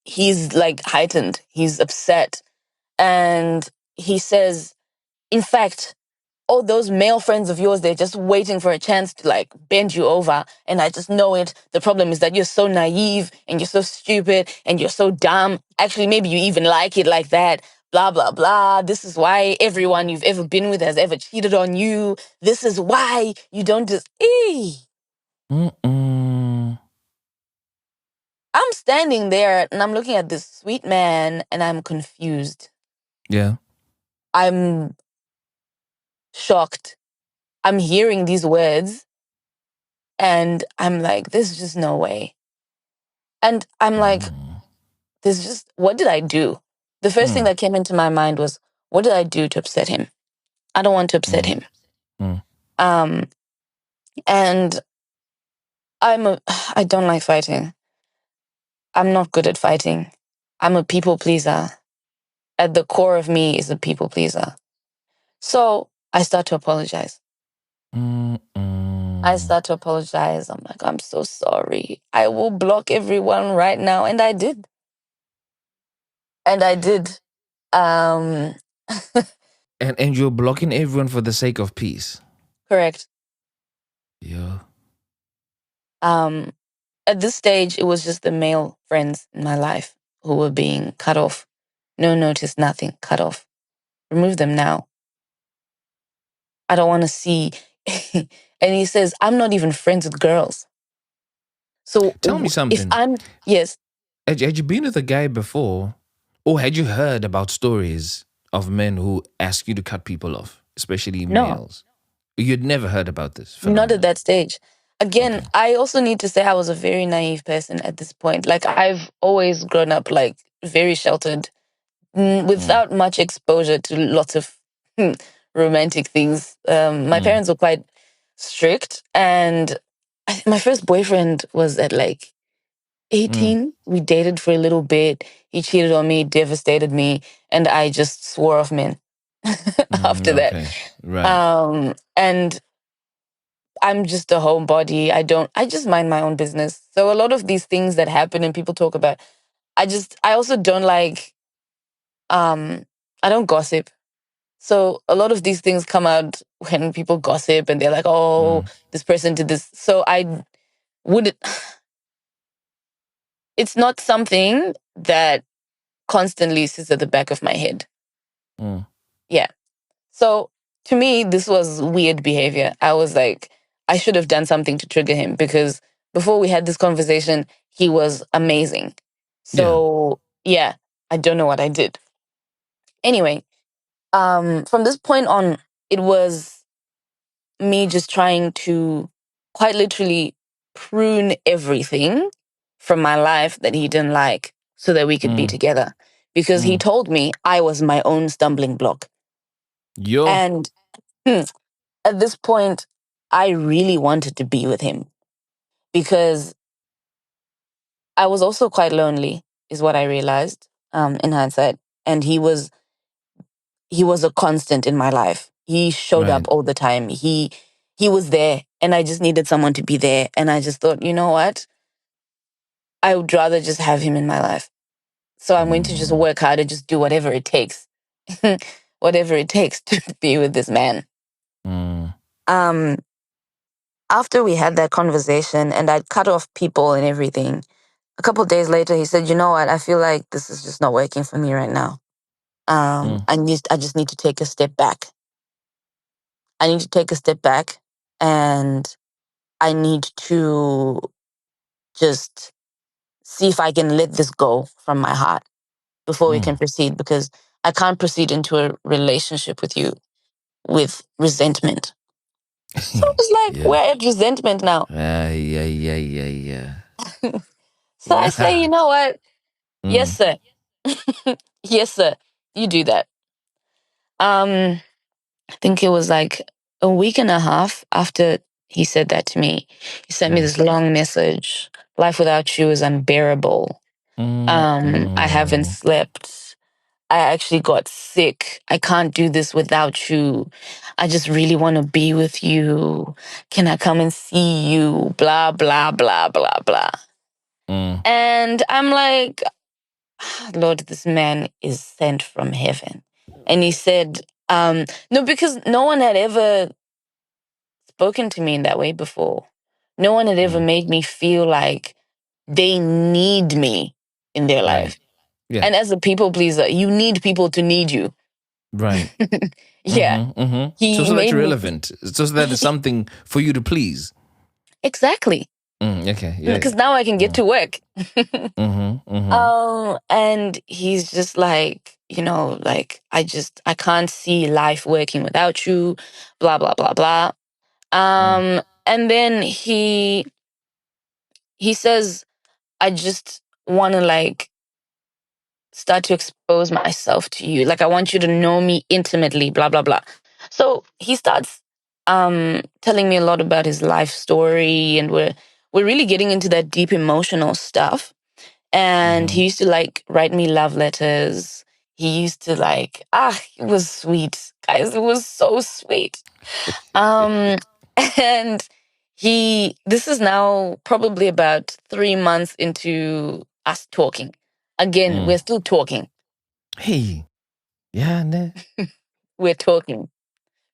he's like heightened. He's upset. And he says, in fact, all those male friends of yours, they're just waiting for a chance to like bend you over. And I just know it. The problem is that you're so naive and you're so stupid and you're so dumb. Actually, maybe you even like it like that. Blah, blah, blah. This is why everyone you've ever been with has ever cheated on you. This is why you don't just... I'm standing there and I'm looking at this sweet man and I'm confused. Yeah. I'm shocked. I'm hearing these words and I'm like, there's just no way. And I'm like, what did I do? The first thing that came into my mind was, what did I do to upset him? I don't want to upset him. And I don't like fighting. I'm not good at fighting. I'm a people pleaser. At the core of me is a people pleaser. So I start to apologize. I start to apologize. I'm like, I'm so sorry. I will block everyone right now. And I did. Um, And you're blocking everyone for the sake of peace. correct. Yeah. At this stage, it was just the male friends in my life who were being cut off. No notice, nothing, cut off. Remove them now. I don't want to see. And he says, I'm not even friends with girls. So Tell me something. Yes. Had you been with a guy before, or had you heard about stories of men who ask you to cut people off, especially males? You'd never heard about this phenomenon. Not at that stage. Again, I also need to say I was a very naive person at this point. Like, I've always grown up like very sheltered, without much exposure to lots of romantic things. My parents were quite strict, and my first boyfriend was at like 18. We dated for a little bit. He cheated on me, devastated me, and I just swore off men after that. Right. And I'm just a homebody. I just mind my own business. So a lot of these things that happen and people talk about, I also don't like, I don't gossip. So a lot of these things come out when people gossip and they're like, oh, this person did this. So it's not something that constantly sits at the back of my head. Yeah. So to me, this was weird behavior. I was like, I should have done something to trigger him, because before we had this conversation, he was amazing. So yeah, I don't know what I did. Anyway, from this point on, it was me just trying to quite literally prune everything from my life that he didn't like so that we could be together. Because he told me I was my own stumbling block. And at this point, I really wanted to be with him. because I was also quite lonely, is what I realized in hindsight. And he was a constant in my life. He showed up Right. all the time. He was there, and I just needed someone to be there. And I just thought, you know what? I would rather just have him in my life. So I'm going to just work hard and just do whatever it takes, whatever it takes to be with this man. Mm. Um, After we had that conversation, and I'd cut off people and everything, a couple of days later, he said, "You know what? I feel like this is just not working for me right now. I just need to take a step back. I need to take a step back, and I need to just see if I can let this go from my heart before we can proceed, because I can't proceed into a relationship with you with resentment." So I was like, Yeah. we're at resentment now. Yeah. So I say, you know what? Yes, Mm. sir. Yes, sir. You do that. I think it was like a week and a half after he said that to me. He sent me Yeah. this long message. Life without you is unbearable. I haven't slept. I actually got sick. I can't do this without you. I just really want to be with you. Can I come and see you? Blah, blah, blah, blah, blah. And I'm like, Lord, this man is sent from heaven. And he said, no, because no one had ever spoken to me in that way before. No one had ever made me feel like they need me in their Right. life. Yeah. And as a people pleaser, you need people to need you. Right. Yeah. So He that made you're me. relevant. So that there's something for you to please. Exactly. Okay. Yeah. Because now I can get to work. Mm-hmm. And he's just like, like, I can't see life working without you, blah, blah, blah, blah. And then he says, I just want to like start to expose myself to you. Like, I want you to know me intimately, blah, blah, blah. So he starts telling me a lot about his life story, and we're really getting into that deep emotional stuff. And he used to like write me love letters. He used to like, it was sweet. Guys, it was so sweet. Um, and this is now probably about 3 months into us talking. Again, we're still talking. Hey. Yeah. Nah. We're talking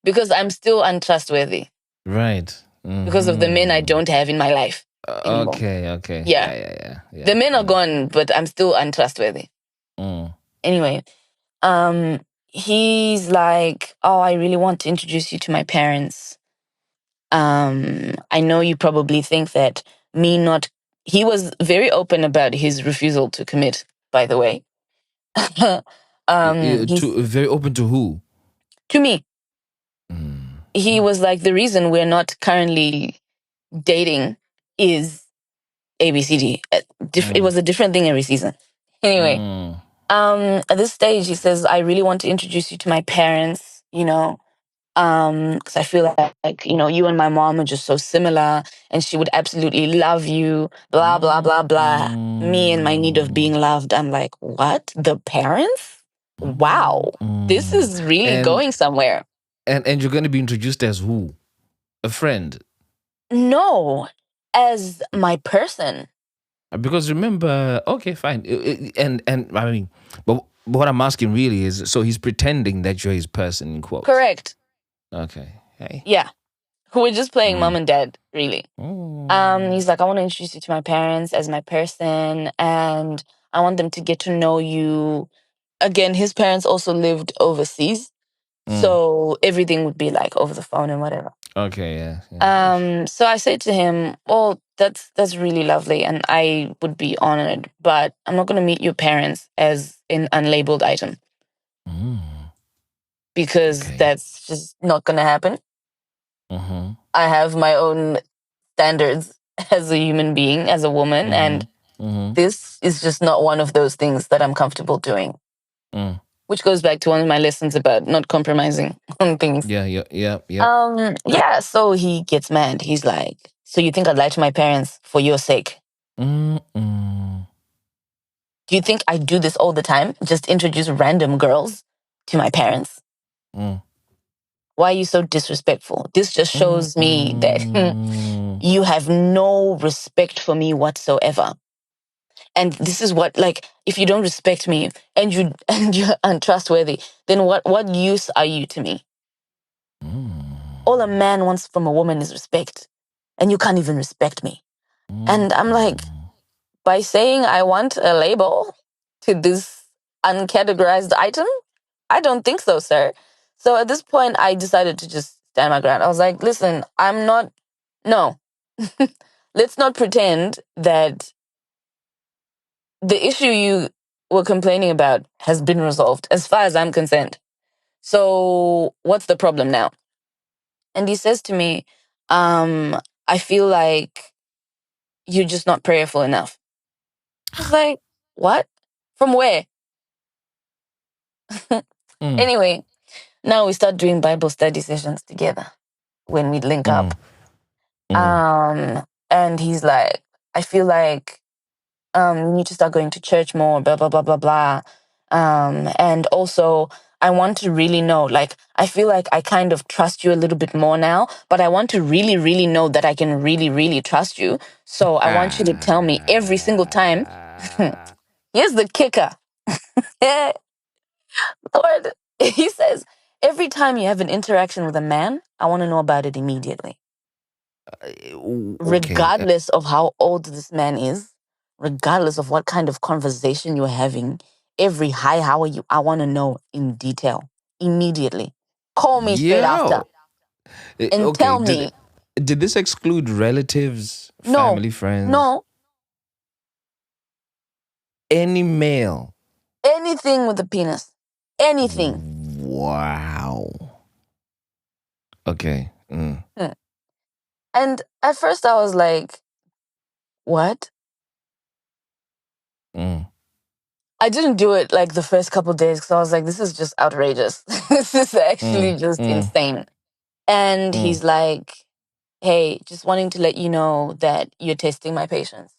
because I'm still untrustworthy Right. because of the men I don't have in my life anymore. Okay. Yeah. Yeah. The men are gone, but I'm still untrustworthy. Anyway, he's like, oh, I really want to introduce you to my parents. I know you probably think that he was very open about his refusal to commit, by the way. He's Very open to who? to me. He was like, the reason we're not currently dating is ABCD. It was a different thing every season. Anyway, at this stage, he says, I really want to introduce you to my parents, because I feel like, you and my mom are just so similar, and she would absolutely love you, blah, blah, blah, blah. Me and my need of being loved. I'm like, what? The parents? Wow. This is really And going somewhere. and you're going to be introduced as who? A friend. No, as my person. Because remember, okay, fine. And I mean, but what I'm asking really is, so he's pretending that you're his person in quotes. Correct. Okay. Hey. Yeah. We're just playing mom and dad, really. He's like, I want to introduce you to my parents as my person, and I want them to get to know you. Again, his parents also lived overseas, so everything would be like over the phone and whatever. Okay, yeah. So I said to him, "Oh, that's really lovely, and I would be honored, but I'm not going to meet your parents as an unlabeled item because that's just not going to happen. I have my own standards as a human being, as a woman, and this is just not one of those things that I'm comfortable doing." Which goes back to one of my lessons about not compromising on things. Yeah. Yeah, so he gets mad. He's like, So you think I'd lie to my parents for your sake? Mm-mm. Do you think I do this all the time? Just introduce random girls to my parents? Mm. Why are you so disrespectful? This just shows me that you have no respect for me whatsoever. And this is what, like, if you don't respect me and you're untrustworthy, then what use are you to me? All a man wants from a woman is respect, and you can't even respect me. And I'm like, by saying I want a label to this uncategorized item, I don't think so, sir. So at this point, I decided to just stand my ground. I was like, listen, no. Let's not pretend that the issue you were complaining about has been resolved as far as I'm concerned. So what's the problem now? And he says to me, I feel like you're just not prayerful enough. I was like, what? From where? Anyway, now we start doing Bible study sessions together when we link up. And he's like, I feel like you need to start going to church more, blah, blah, blah, blah, blah. And also, I want to really know, like, I feel like I kind of trust you a little bit more now, but I want to really, really know that I can really, really trust you. So I want you to tell me every single time. Here's the kicker. Lord, he says, every time you have an interaction with a man, I want to know about it immediately. Okay. Regardless of how old this man is, regardless of what kind of conversation you're having, every hi, how are you? I want to know in detail, immediately. Call me straight after Yo. and Okay. tell me. Did this exclude relatives, No, family, friends? no, Any male? anything with a penis. Anything. Wow. Okay. Hmm. And at first I was like, what? I didn't do it like the first couple of days because I was like, this is just outrageous. This is actually just insane. And he's like, hey, just wanting to let you know that you're testing my patience.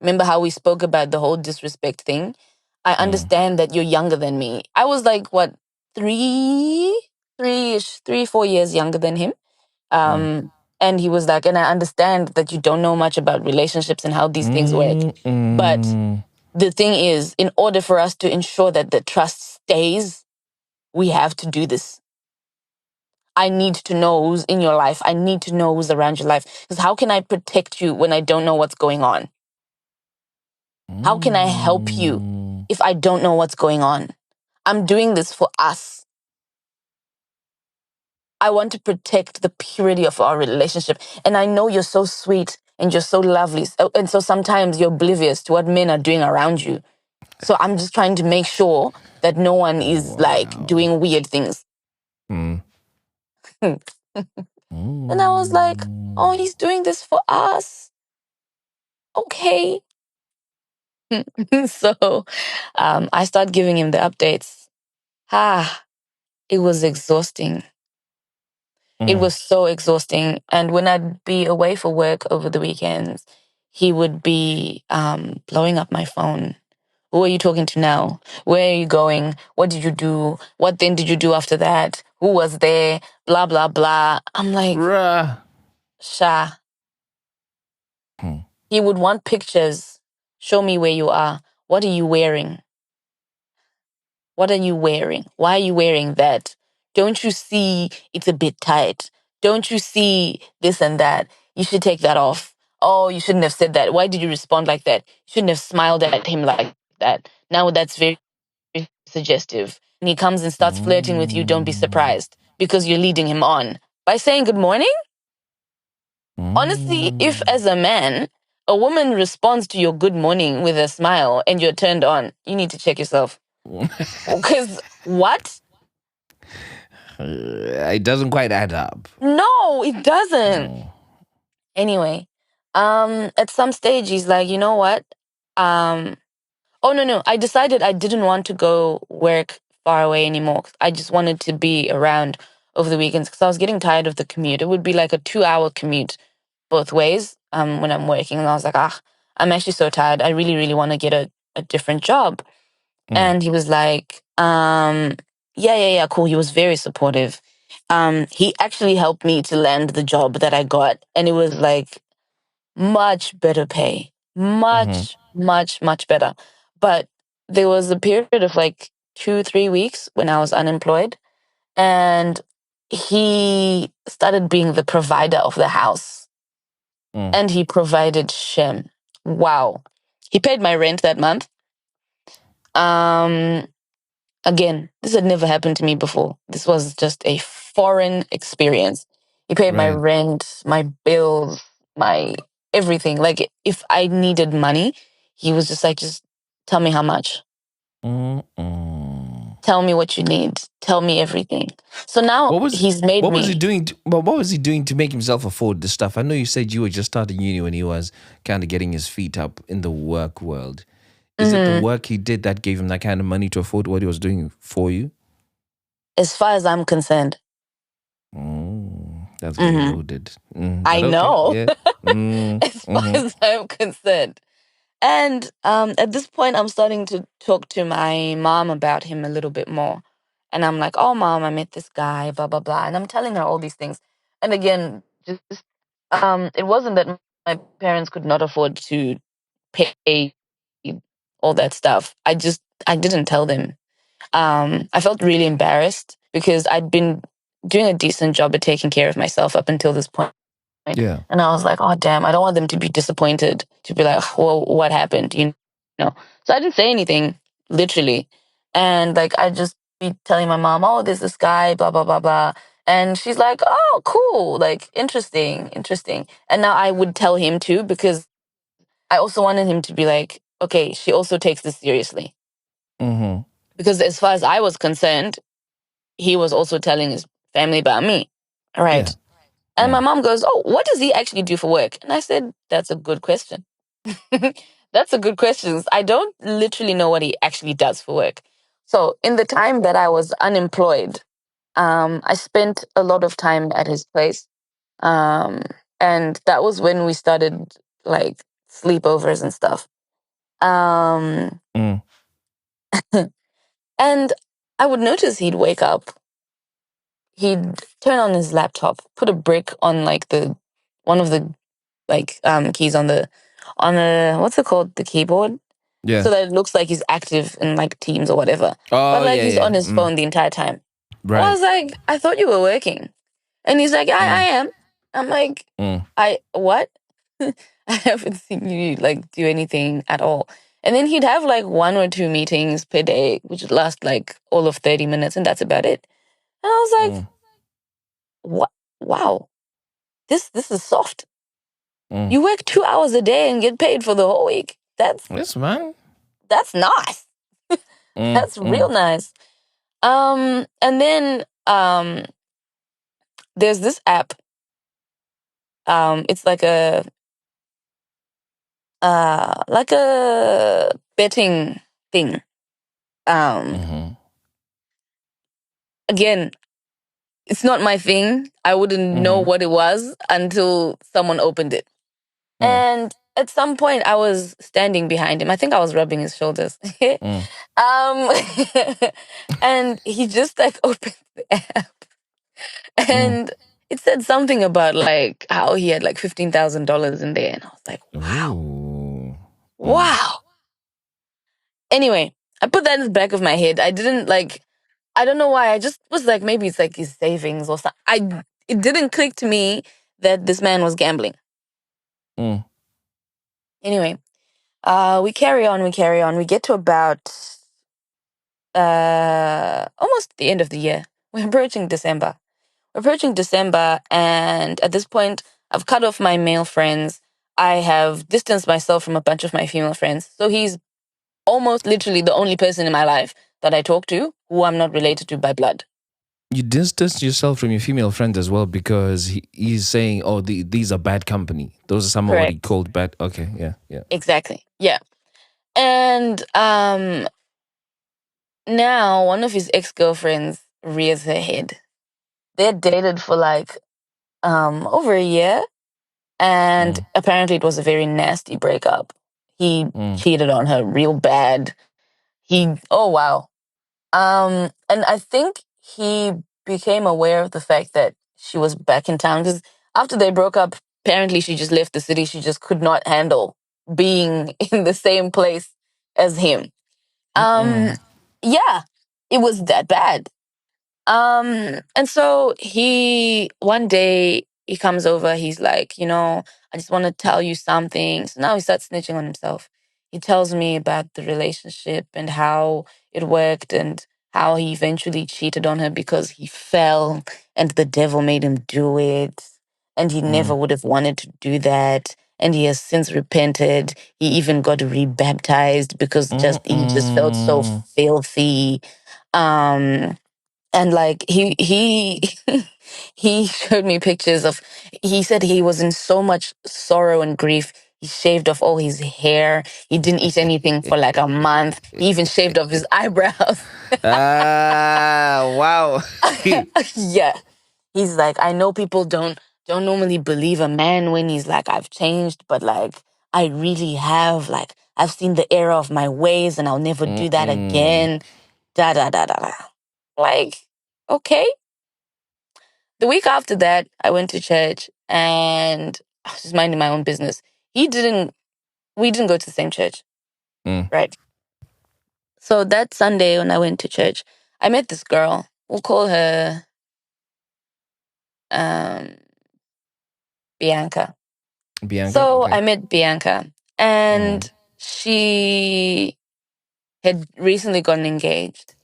Remember how we spoke about the whole disrespect thing? I understand that you're younger than me. I was like, what, 4 years younger than him. And he was like, and I understand that you don't know much about relationships and how these things work. But the thing is, in order for us to ensure that the trust stays, we have to do this. I need to know who's in your life. I need to know who's around your life. Because how can I protect you when I don't know what's going on? How can I help you if I don't know what's going on? I'm doing this for us. I want to protect the purity of our relationship. And I know you're so sweet and you're so lovely. And so sometimes you're oblivious to what men are doing around you. So I'm just trying to make sure that no one is like doing weird things. And I was like, oh, he's doing this for us. Okay. So I start giving him the updates. It was exhausting. It was so exhausting. And when I'd be away for work over the weekends, he would be blowing up my phone. Who are you talking to now? Where are you going? What did you do? What then did you do after that? Who was there? Blah, blah, blah. I'm like, Sha. He would want pictures. Show me where you are. What are you wearing? What are you wearing? Why are you wearing that? Don't you see it's a bit tight? Don't you see this and that? You should take that off. Oh, you shouldn't have said that. Why did you respond like that? You shouldn't have smiled at him like that. Now that's very suggestive. And he comes and starts flirting with you, don't be surprised because you're leading him on by saying good morning. Honestly, if as a man, a woman responds to your good morning with a smile and you're turned on, you need to check yourself. Because what? It doesn't quite add up. No, it doesn't. Anyway, at some stage he's like, you know what? Oh no, I decided I didn't want to go work far away anymore. I just wanted to be around over the weekends because I was getting tired of the commute. It would be like a 2-hour commute both ways when I'm working. And I was like, I'm actually so tired. I really, really want to get a different job. And he was like, yeah, cool. He was very supportive. He actually helped me to land the job that I got. And it was like much better pay. Much, much, much better. But there was a period of like 2, 3 weeks when I was unemployed. And he started being the provider of the house. And he provided Shem. Wow. He paid my rent that month. Again, this had never happened to me before. This was just a foreign experience. He paid my Right. rent, my bills, my everything. Like if I needed money, he was just like, just tell me how much. Tell me what you need. Tell me everything. So now What was he's made what was he me. doing? What was he doing to make himself afford this stuff? I know you said you were just starting uni when he was kind of getting his feet up in the work world. Is it the work he did that gave him that kind of money to afford what he was doing for you? As far as I'm concerned, That's getting loaded. I But okay, know. yeah. As far as I'm concerned. And at this point, I'm starting to talk to my mom about him a little bit more. And I'm like, oh, mom, I met this guy, blah, blah, blah. And I'm telling her all these things. And again, just it wasn't that my parents could not afford to pay all that stuff. I didn't tell them. I felt really embarrassed because I'd been doing a decent job at taking care of myself up until this point. Yeah. And I was like, oh, damn, I don't want them to be disappointed, to be like, well, what happened? You know? So I didn't say anything, literally. And like, I just be telling my mom, oh, there's this guy, blah, blah, blah, blah. And she's like, oh, cool. Like, interesting, interesting. And now I would tell him too, because I also wanted him to be like, okay, she also takes this seriously. Because as far as I was concerned, he was also telling his family about me. All right. Yeah. And my mom goes, oh, what does he actually do for work? And I said, that's a good question. That's a good question. I don't literally know what he actually does for work. So in the time that I was unemployed, I spent a lot of time at his place. And that was when we started like sleepovers and stuff. And I would notice he'd wake up, he'd turn on his laptop, put a brick on like the one of the like keys on the what's it called, the keyboard, Yeah. so that it looks like he's active in like Teams or whatever. But Oh, like yeah, he's yeah. on his phone the entire time. I Right. was like, I thought you were working, and he's like, I am. I'm like, I what? I haven't seen you like do anything at all. And then he'd have like 1 or 2 meetings per day, which would last like all of 30 minutes, and that's about it. And I was like, what? Wow, this is soft. You work 2 hours a day and get paid for the whole week. Yes, man. That's nice. That's real nice. And then there's this app. It's like a betting thing. Again, it's not my thing. I wouldn't know what it was until someone opened it. And at some point, I was standing behind him. I think I was rubbing his shoulders. Um, and he just like opened the app, and it said something about like how he had like $15,000 in there, and I was like, wow, Ooh. wow. Anyway, I put that in the back of my head. I didn't like. I don't know why. I just was like, maybe it's like his savings or something. It didn't click to me that this man was gambling. Anyway, we carry on. We carry on. We get to about almost the end of the year. We're approaching December. And at this point, I've cut off my male friends. I have distanced myself from a bunch of my female friends. So he's almost literally the only person in my life that I talk to who I'm not related to by blood. You distance yourself from your female friend as well because he's saying, oh, these are bad company. Those are some of what he Correct. called bad. Okay, yeah. Exactly. Yeah. And now one of his ex-girlfriends rears her head. They dated for like over a year. And apparently it was a very nasty breakup. He cheated on her real bad. Oh wow. And I think he became aware of the fact that she was back in town because after they broke up, apparently she just left the city. She just could not handle being in the same place as him. Yeah, it was that bad. And so one day he comes over, he's like, I just want to tell you something. So now he starts snitching on himself. He tells me about the relationship and how it worked and how he eventually cheated on her because he fell and the devil made him do it. And he never would have wanted to do that. And he has since repented. He even got rebaptized because he just felt so filthy. Um, and like he he showed me pictures of, he said he was in so much sorrow and grief, he shaved off all his hair, he didn't eat anything for like a month, he even shaved off his eyebrows. Wow. Yeah, he's like, I know people don't normally believe a man when he's like, I've changed, but like I really have, like I've seen the error of my ways and I'll never do that again, da da da da da. Like, okay. The week after that, I went to church and I was just minding my own business. We didn't go to the same church, right? So that Sunday when I went to church, I met this girl. We'll call her um, Bianca. So Okay. I met Bianca and she had recently gotten engaged.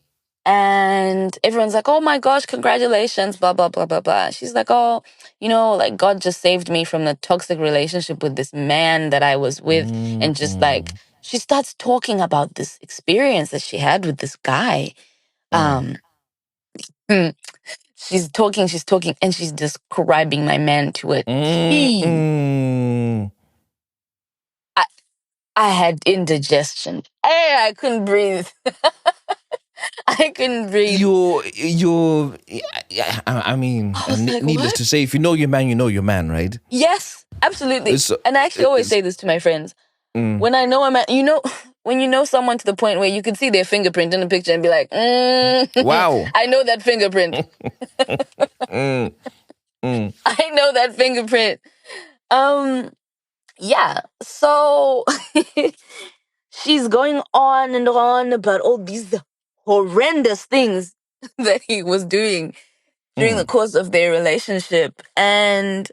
And everyone's like, oh my gosh, congratulations, blah, blah, blah, blah, blah. She's like, oh, like God just saved me from the toxic relationship with this man that I was with. And just like, she starts talking about this experience that she had with this guy. Hmm, she's talking, and she's describing my man to a T. I had indigestion. Hey, I couldn't breathe. I couldn't breathe. I mean, I was like, needless what? to say, if you know your man, you know your man, right? Yes, absolutely. And I actually always say this to my friends. When I know a man, when you know someone to the point where you could see their fingerprint in a picture and be like, wow, I know that fingerprint. I know that fingerprint. Yeah. So she's going on and on about all these horrendous things that he was doing during the course of their relationship. And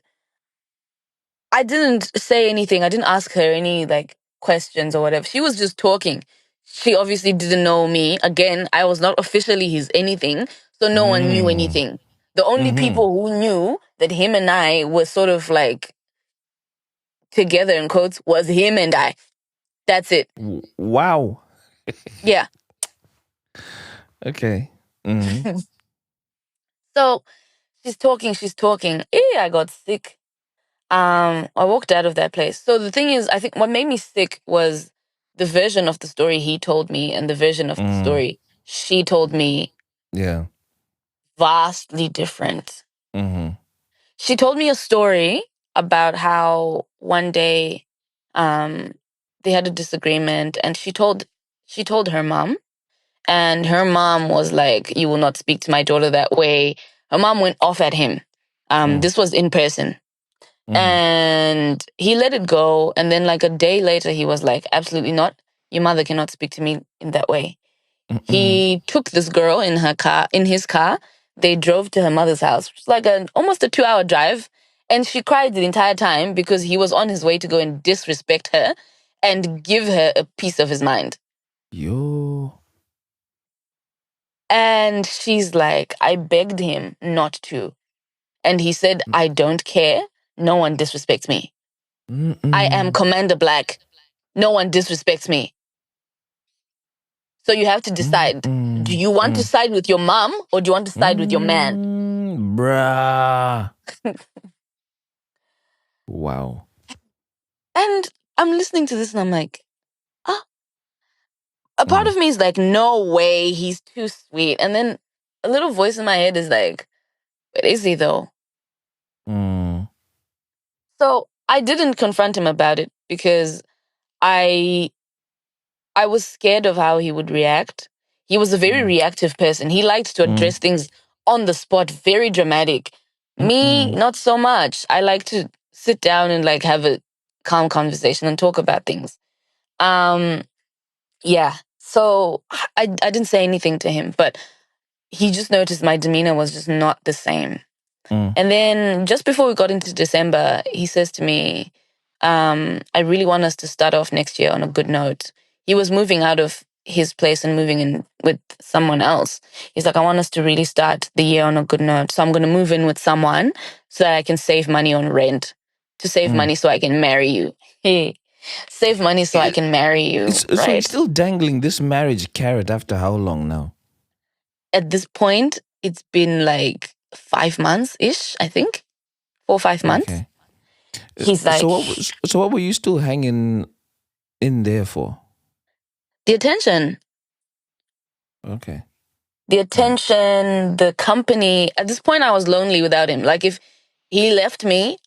I didn't say anything. I didn't ask her any like questions or whatever. She was just talking. She obviously didn't know me. Again, I was not officially his anything, so no one knew anything. The only people who knew that him and I were sort of like together in quotes was him and I. That's it. Wow. Yeah. Okay. So she's talking. I got sick. I walked out of that place. So the thing is, I think what made me sick was the version of the story he told me and the version of the story she told me. Yeah. Vastly different. She told me a story about how one day they had a disagreement and she told her mom, and her mom was like, you will not speak to my daughter that way. Her mom went off at him. This was in person. And he let it go. And then like a day later, he was like, absolutely not. Your mother cannot speak to me in that way. He took this girl in his car. They drove to her mother's house. It's like almost a 2-hour drive. And she cried the entire time because he was on his way to go and disrespect her and give her a piece of his mind. Yo. And she's like, I begged him not to. And he said, I don't care. No one disrespects me. I am Commander Black. No one disrespects me. So you have to decide. Do you want to side with your mom or do you want to side with your man? Bruh. Wow. And I'm listening to this and I'm like, a part of me is like, no way, he's too sweet. And then a little voice in my head is like, but is he though? So I didn't confront him about it because I I was scared of how he would react. He was a very reactive person. He liked to Mm. address things on the spot, very dramatic. Me, Mm-mm. not so much. I like to sit down and like have a calm conversation and talk about things. Um, yeah. So I didn't say anything to him, but he just noticed my demeanor was just not the same. Mm. And then just before we got into December, he says to me, I really want us to start off next year on a good note. He was moving out of his place and moving in with someone else. He's like, I want us to really start the year on a good note. So I'm going to move in with someone so that I can save money on rent, to save Mm. money so I can marry you. Hey, save money so I can marry you, So you're right? still dangling this marriage carrot after how long now? At this point, it's been like 5 months ish, I think, 4 or 5 months. Okay. He's like, So what were you still hanging in there for? the attention, Okay. the attention, the company. At this point, I was lonely without him. Like, if he left me,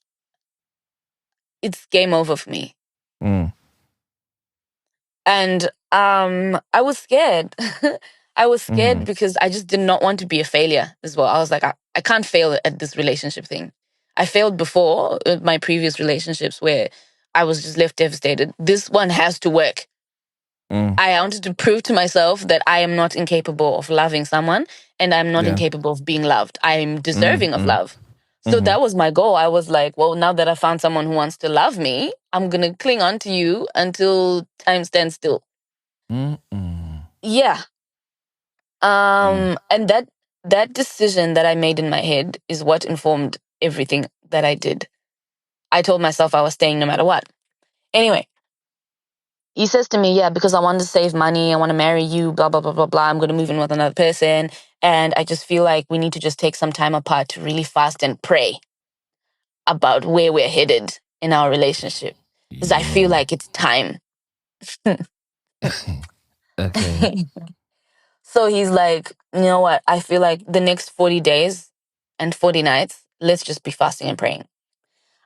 it's game over for me. Mm. And I was scared. I was scared Mm. because I just did not want to be a failure as well. I was like, I can't fail at this relationship thing. I failed before with my previous relationships where I was just left devastated. This one has to work. Mm. I wanted to prove to myself that I am not incapable of loving someone and I'm not Yeah. incapable of being loved. I'm Mm. deserving of Mm. love. So Mm-hmm. that was my goal. I was like, well, now that I found someone who wants to love me, I'm going to cling on to you until time stands still. Mm-mm. Yeah. Mm. And that decision that I made in my head is what informed everything that I did. I told myself I was staying no matter what. Anyway, he says to me, yeah, because I want to save money, I want to marry you, blah, blah, blah, blah, blah. I'm going to move in with another person. And I just feel like we need to just take some time apart to really fast and pray about where we're headed in our relationship. Because I feel Yo. like it's time. Okay. So he's like, you know what? I feel like the next 40 days and 40 nights, let's just be fasting and praying.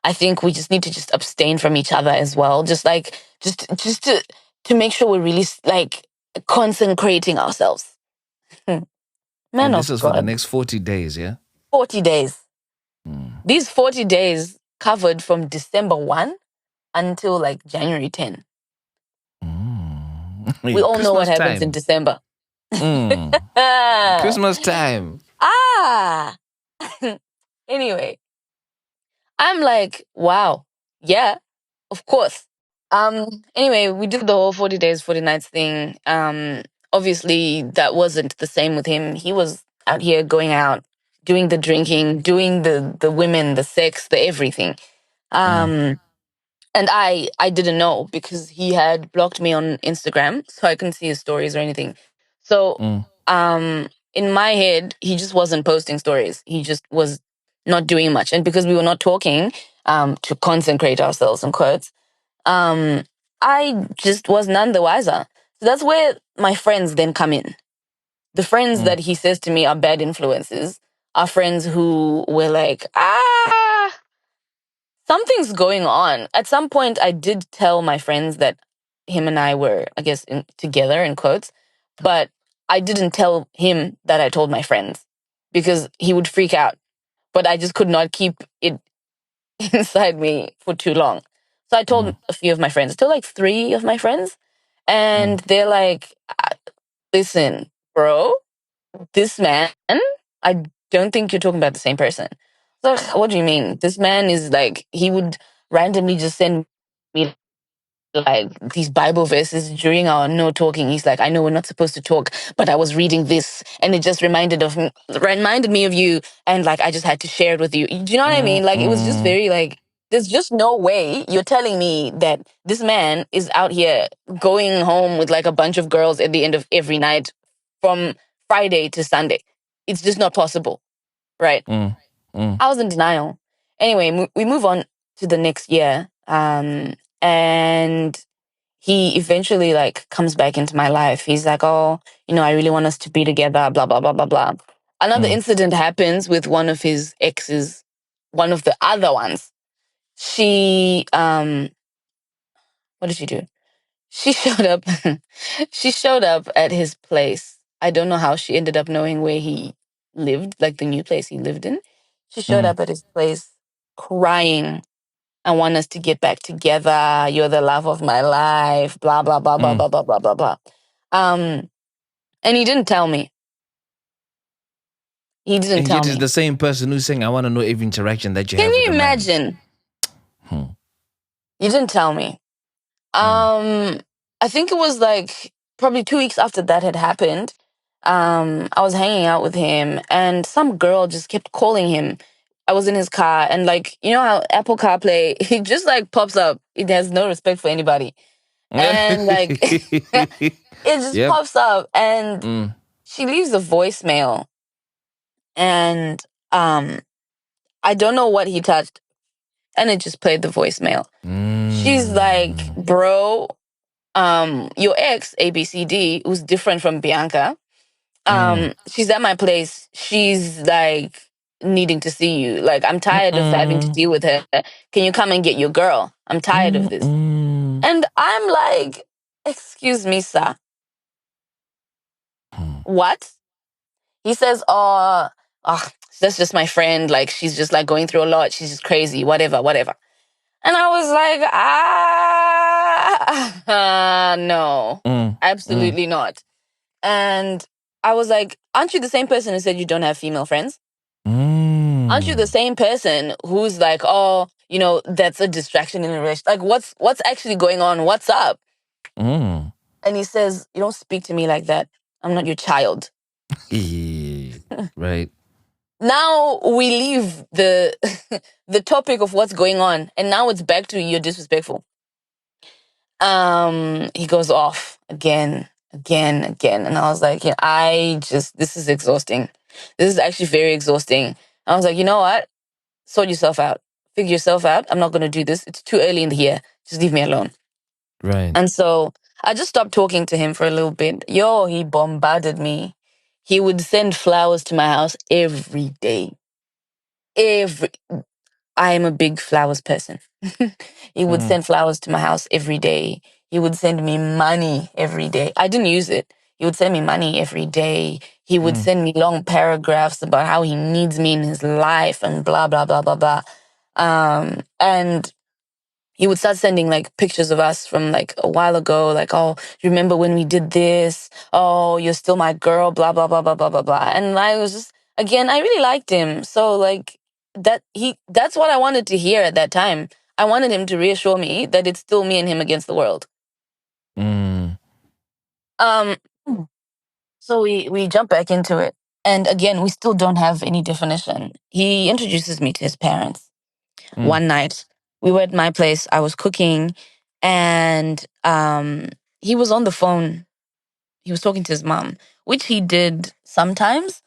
I think we just need to just abstain from each other as well. Just like, just to make sure we're really like consecrating ourselves. Man And this of is for the God. next 40 days, yeah? 40 days. Mm. These 40 days covered from December 1 until like January 10. Mm. We all know what Christmas happens in time. December. Mm. Ah. Christmas time. Anyway, I'm like, wow. Yeah, of course. Anyway, we did the whole 40 days, 40 nights thing. Obviously that wasn't the same with him. He was out here going out, doing the drinking, doing the women, the sex, the everything. Mm. And I didn't know because he had blocked me on Instagram, so I couldn't see his stories or anything. So Mm. in my head, he just wasn't posting stories. He just was not doing much. And because we were not talking, to consecrate ourselves in quotes, I just was none the wiser. So that's where my friends then come in. The friends Mm. that he says to me are bad influences are friends who were like, something's going on. At some point, I did tell my friends that him and I were, I guess, together in quotes, but I didn't tell him that I told my friends because he would freak out. But I just could not keep it inside me for too long. So I told Mm. a few of my friends, I told like 3 of my friends, Mm. and they're like, listen, bro, this man, I don't think you're talking about the same person. So what do you mean? This man is like, he would randomly just send me like these Bible verses during our no talking. He's like, I know we're not supposed to talk, but I was reading this and it just reminded me of you, and like I just had to share it with you. Do you know what I Mm. mean? Like it was just Mm. very like, there's just no way you're telling me that this man is out here going home with like a bunch of girls at the end of every night from Friday to Sunday. It's just not possible, right? Mm. Mm. I was in denial. Anyway, we move on to the next year. And he eventually like comes back into my life. He's like, oh, I really want us to be together, blah, blah, blah, blah, blah. Another Mm. incident happens with one of his exes, one of the other ones. she what did she do? She showed up. She showed up at his place. I don't know how she ended up knowing where he lived, like the new place he lived in. She showed Mm. up at his place crying. I want us to get back together. You're the love of my life. Blah blah blah blah Mm. blah blah blah blah blah. And he didn't tell me. He didn't And tell yet it's me. the same person who's saying, I want to know every interaction that you Can have with you a man. imagine? Hmm. You didn't tell me. Mm. I think it was like probably 2 weeks after that had happened. I was hanging out with him, and some girl just kept calling him. I was in his car, and like you know how Apple CarPlay, it just like pops up. It has no respect for anybody, and like it just Yep. pops up, and Mm. she leaves a voicemail, and I don't know what he touched, and it just played the voicemail. She's like, Mm. bro, your ex ABCD, who's different from Bianca, Mm. she's at my place. She's like needing to see you. Like, I'm tired of having to Mm. deal with her. Can you come and get your girl? I'm tired of this. Mm. And I'm like, excuse me, sir. Mm. What? He says, that's just my friend. Like, she's just like going through a lot. She's just crazy, whatever, whatever. And I was like, no, Mm. Mm. absolutely not. And I was like, aren't you the same person who said you don't have female friends? Aren't you the Mm. same person who's like, oh, that's a distraction in a relationship? Like, what's actually going on? What's up? Mm. And he says, you don't speak to me like that. I'm not your child. Right. Now we leave the the topic of what's going on, and now it's back to you're disrespectful. He goes off again, again, again. And I was like, this is exhausting. This is actually very exhausting. I was like, you know what? Sort yourself out. Figure yourself out. I'm not going to do this. It's too early in the year. Just leave me alone. Right. And so I just stopped talking to him for a little bit. He bombarded me. He would send flowers to my house every day. I am a big flowers person. He would Mm. send flowers to my house every day. He would send me money every day. I didn't use it. He would send me money every day. He would Mm. send me long paragraphs about how he needs me in his life and blah, blah, blah, blah, blah. And he would start sending like pictures of us from like a while ago, like, oh, you remember when we did this? Oh, you're still my girl, blah, blah, blah, blah, blah, blah, blah. And I was just, again, I really liked him. So like that's what I wanted to hear at that time. I wanted him to reassure me that it's still me and him against the world. Mm. Um, so we jump back into it. And again, we still don't have any definition. He introduces me to his parents. Mm. One night, we were at my place. I was cooking, and he was on the phone. He was talking to his mom, which he did sometimes.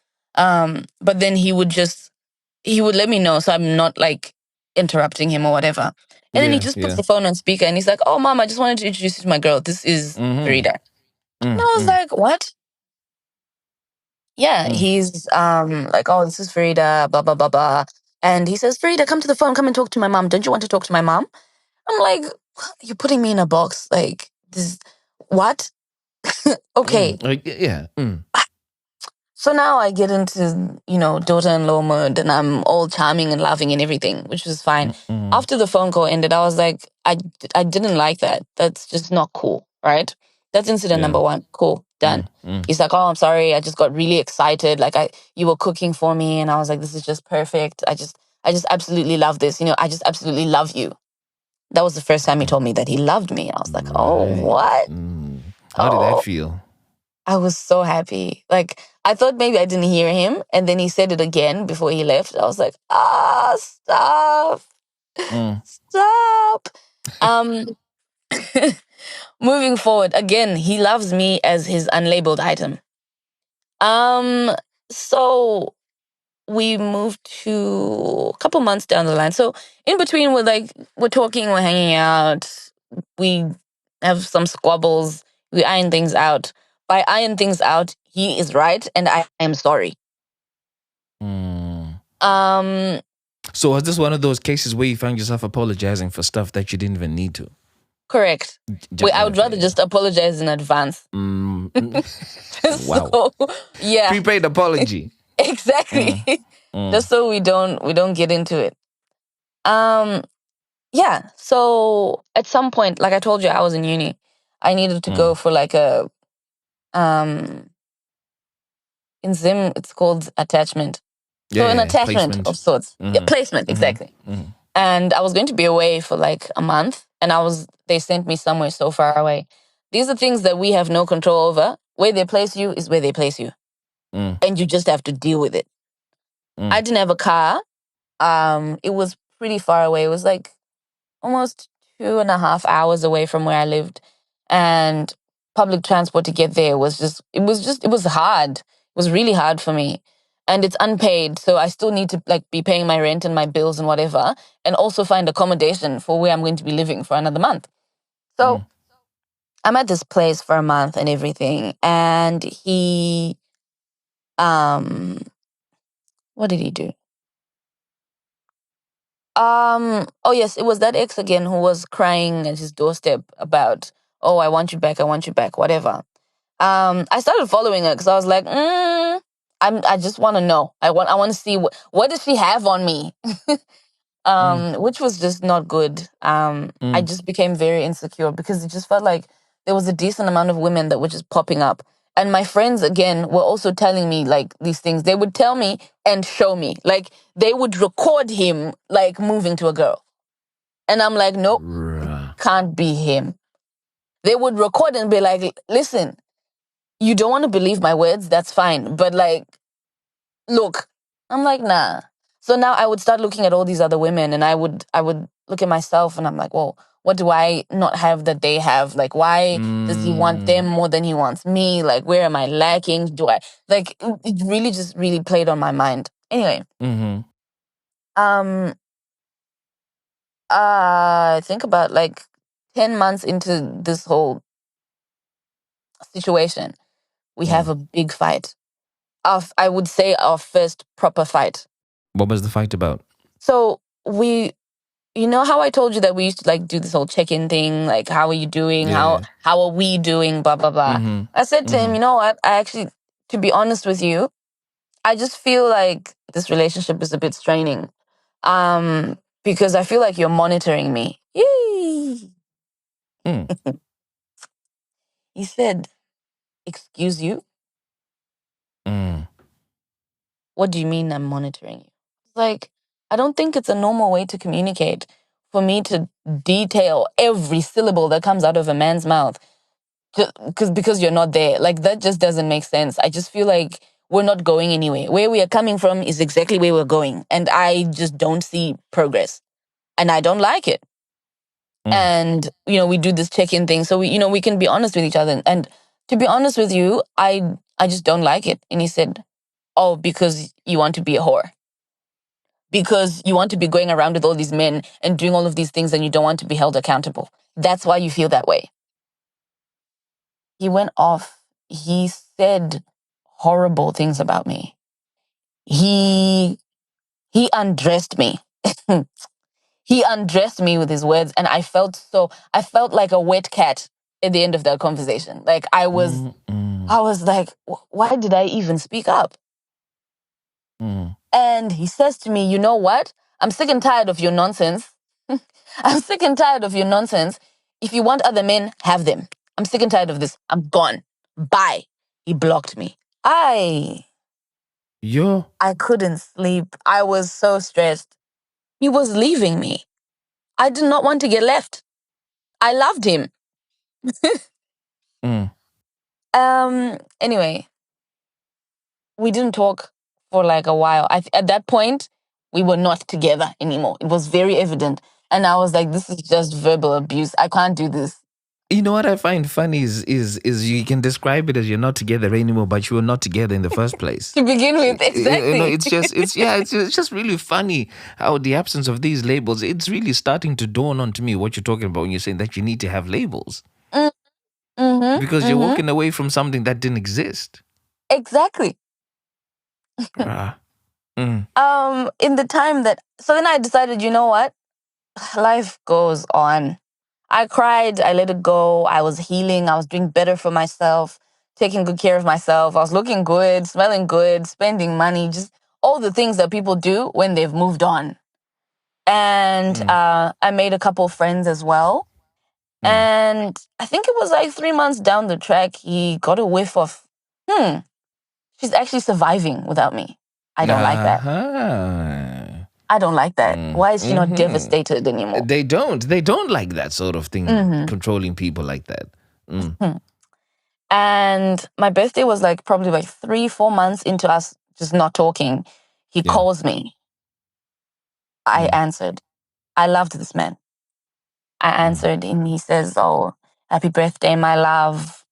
But then he would let me know so I'm not like interrupting him or whatever. And then he Yeah. just puts Yeah. the phone on speaker and he's like, "Oh, mom, I just wanted to introduce you to my girl. This is Mm-hmm. Frida." And Mm. I was Mm. like, "What?" Yeah, Mm. he's like, "Oh, this is Frida, blah blah blah blah." And he says, "Frida, come to the phone. Come and talk to my mom. Don't you want to talk to my mom?" I'm like, "You're putting me in a box. Like this, what?" Okay. Mm. Yeah. Mm. So now I get into, daughter-in-law mode and I'm all charming and laughing and everything, which was fine. Mm. Mm. After the phone call ended, I was like, I didn't like that. That's just not cool, right? That's incident Yeah. number one. Cool, done. Mm. Mm. He's like, oh, I'm sorry. I just got really excited. Like you were cooking for me and I was like, this is just perfect. I just absolutely love this. I just absolutely love you. That was the first time he told me that he loved me. I was like, oh, Right. what? Mm. How did that Oh, feel? I was so happy. Like, I thought maybe I didn't hear him. And then he said it again before he left. I was like, stop, Mm. stop. Um, moving forward, again, he loves me as his unlabeled item. Um, so we moved to a couple months down the line. So in between, we're talking, we're hanging out, we have some squabbles, we iron things out. By iron things out, he is right and I am sorry. Mm. Um, So was this one of those cases where you found yourself apologizing for stuff that you didn't even need to? Correct. Wait, I would rather Okay. just apologize in advance. Wow. So yeah, Prepaid apology. exactly. Just so we don't get into it. Um, yeah. So at some point, like I told you, I was in uni. I needed to go for like a um in Zim it's called attachment. So an Yeah. attachment Placement. of sorts. Yeah, placement, exactly. And I was going to be away for like a month, and they sent me somewhere so far away. These are things that we have no control over. Where they place you is where they place you. And you just have to deal with it. I didn't have a car. It was pretty far away. It was like almost 2.5 hours away from where I lived. And public transport to get there it was hard. It was really hard for me. And it's unpaid. So I still need to like be paying my rent and my bills and whatever. And also find accommodation for where I'm going to be living for another month. So I'm at this place for a month and everything. And um, what did he do? Oh yes, it was that ex again who was crying at his doorstep about, oh, I want you back, whatever. I started following her because I was like, I just want to know. I want to see what does she have on me, which was just not good. I just became very insecure because it just felt like there was a decent amount of women that were just popping up. And my friends, again, were also telling me like these things. They would tell me and show me. Like they would record him like moving to a girl. And I'm like, nope, can't be him. They would record and be like, listen, you don't want to believe my words, that's fine. But like, look, I'm like, nah. So now I would start looking at all these other women, and I would look at myself and I'm like, well, what do I not have that they have? Like, why does he want them more than he wants me? Like, where am I lacking? Do I like it really just really played on my mind. Anyway, um I think about like 10 months into this whole situation, we have a big fight. I would say our first proper fight. What was the fight about? So you know how I told you that we used to like do this whole check-in thing, like how are you doing? Yeah. How are we doing? Blah blah blah. I said to him, you know what? I actually, to be honest with you, I just feel like this relationship is a bit straining. Because I feel like you're monitoring me. Yay! He said, "Excuse you? What do you mean I'm monitoring you?" Like, I don't think it's a normal way to communicate for me to detail every syllable that comes out of a man's mouth because you're not there. Like, that just doesn't make sense. I just feel like we're not going anywhere. Where we are coming from is exactly where we're going. And I just don't see progress. And I don't like it. And, we do this check-in thing. So we can be honest with each other. And to be honest with you, I just don't like it. And he said, oh, because you want to be a whore. Because you want to be going around with all these men and doing all of these things and you don't want to be held accountable. That's why you feel that way. He went off. He said horrible things about me. He undressed me. He undressed me with his words, and I felt like a wet cat at the end of that conversation. Like I was like, why did I even speak up? And he says to me, you know what? I'm sick and tired of your nonsense. I'm sick and tired of your nonsense. If you want other men, have them. I'm sick and tired of this. I'm gone. Bye. He blocked me. Yo. I couldn't sleep. I was so stressed. He was leaving me. I did not want to get left. I loved him. Anyway, we didn't talk for like a while. At that point, we were not together anymore. It was very evident. And I was like, this is just verbal abuse. I can't do this. You know what I find funny is you can describe it as you're not together anymore, but you were not together in the first place. To begin with, exactly. It's just really funny how the absence of these labels, it's really starting to dawn onto me what you're talking about when you're saying that you need to have labels. Because you're walking away from something that didn't exist. Exactly. In the time that, so then I decided, you know what? Life goes on. I cried, I let it go. I was healing, I was doing better for myself, taking good care of myself. I was looking good, smelling good, spending money, just all the things that people do when they've moved on. And I made a couple friends as well. And I think it was like 3 months down the track, he got a whiff of, she's actually surviving without me. I don't like that. I don't like that. Why is she not devastated anymore? They don't like that sort of thing, controlling people like that. And my birthday was like probably like 3-4 months into us just not talking. He calls me. I answered. I loved this man. I answered and he says, "Oh, happy birthday, my love.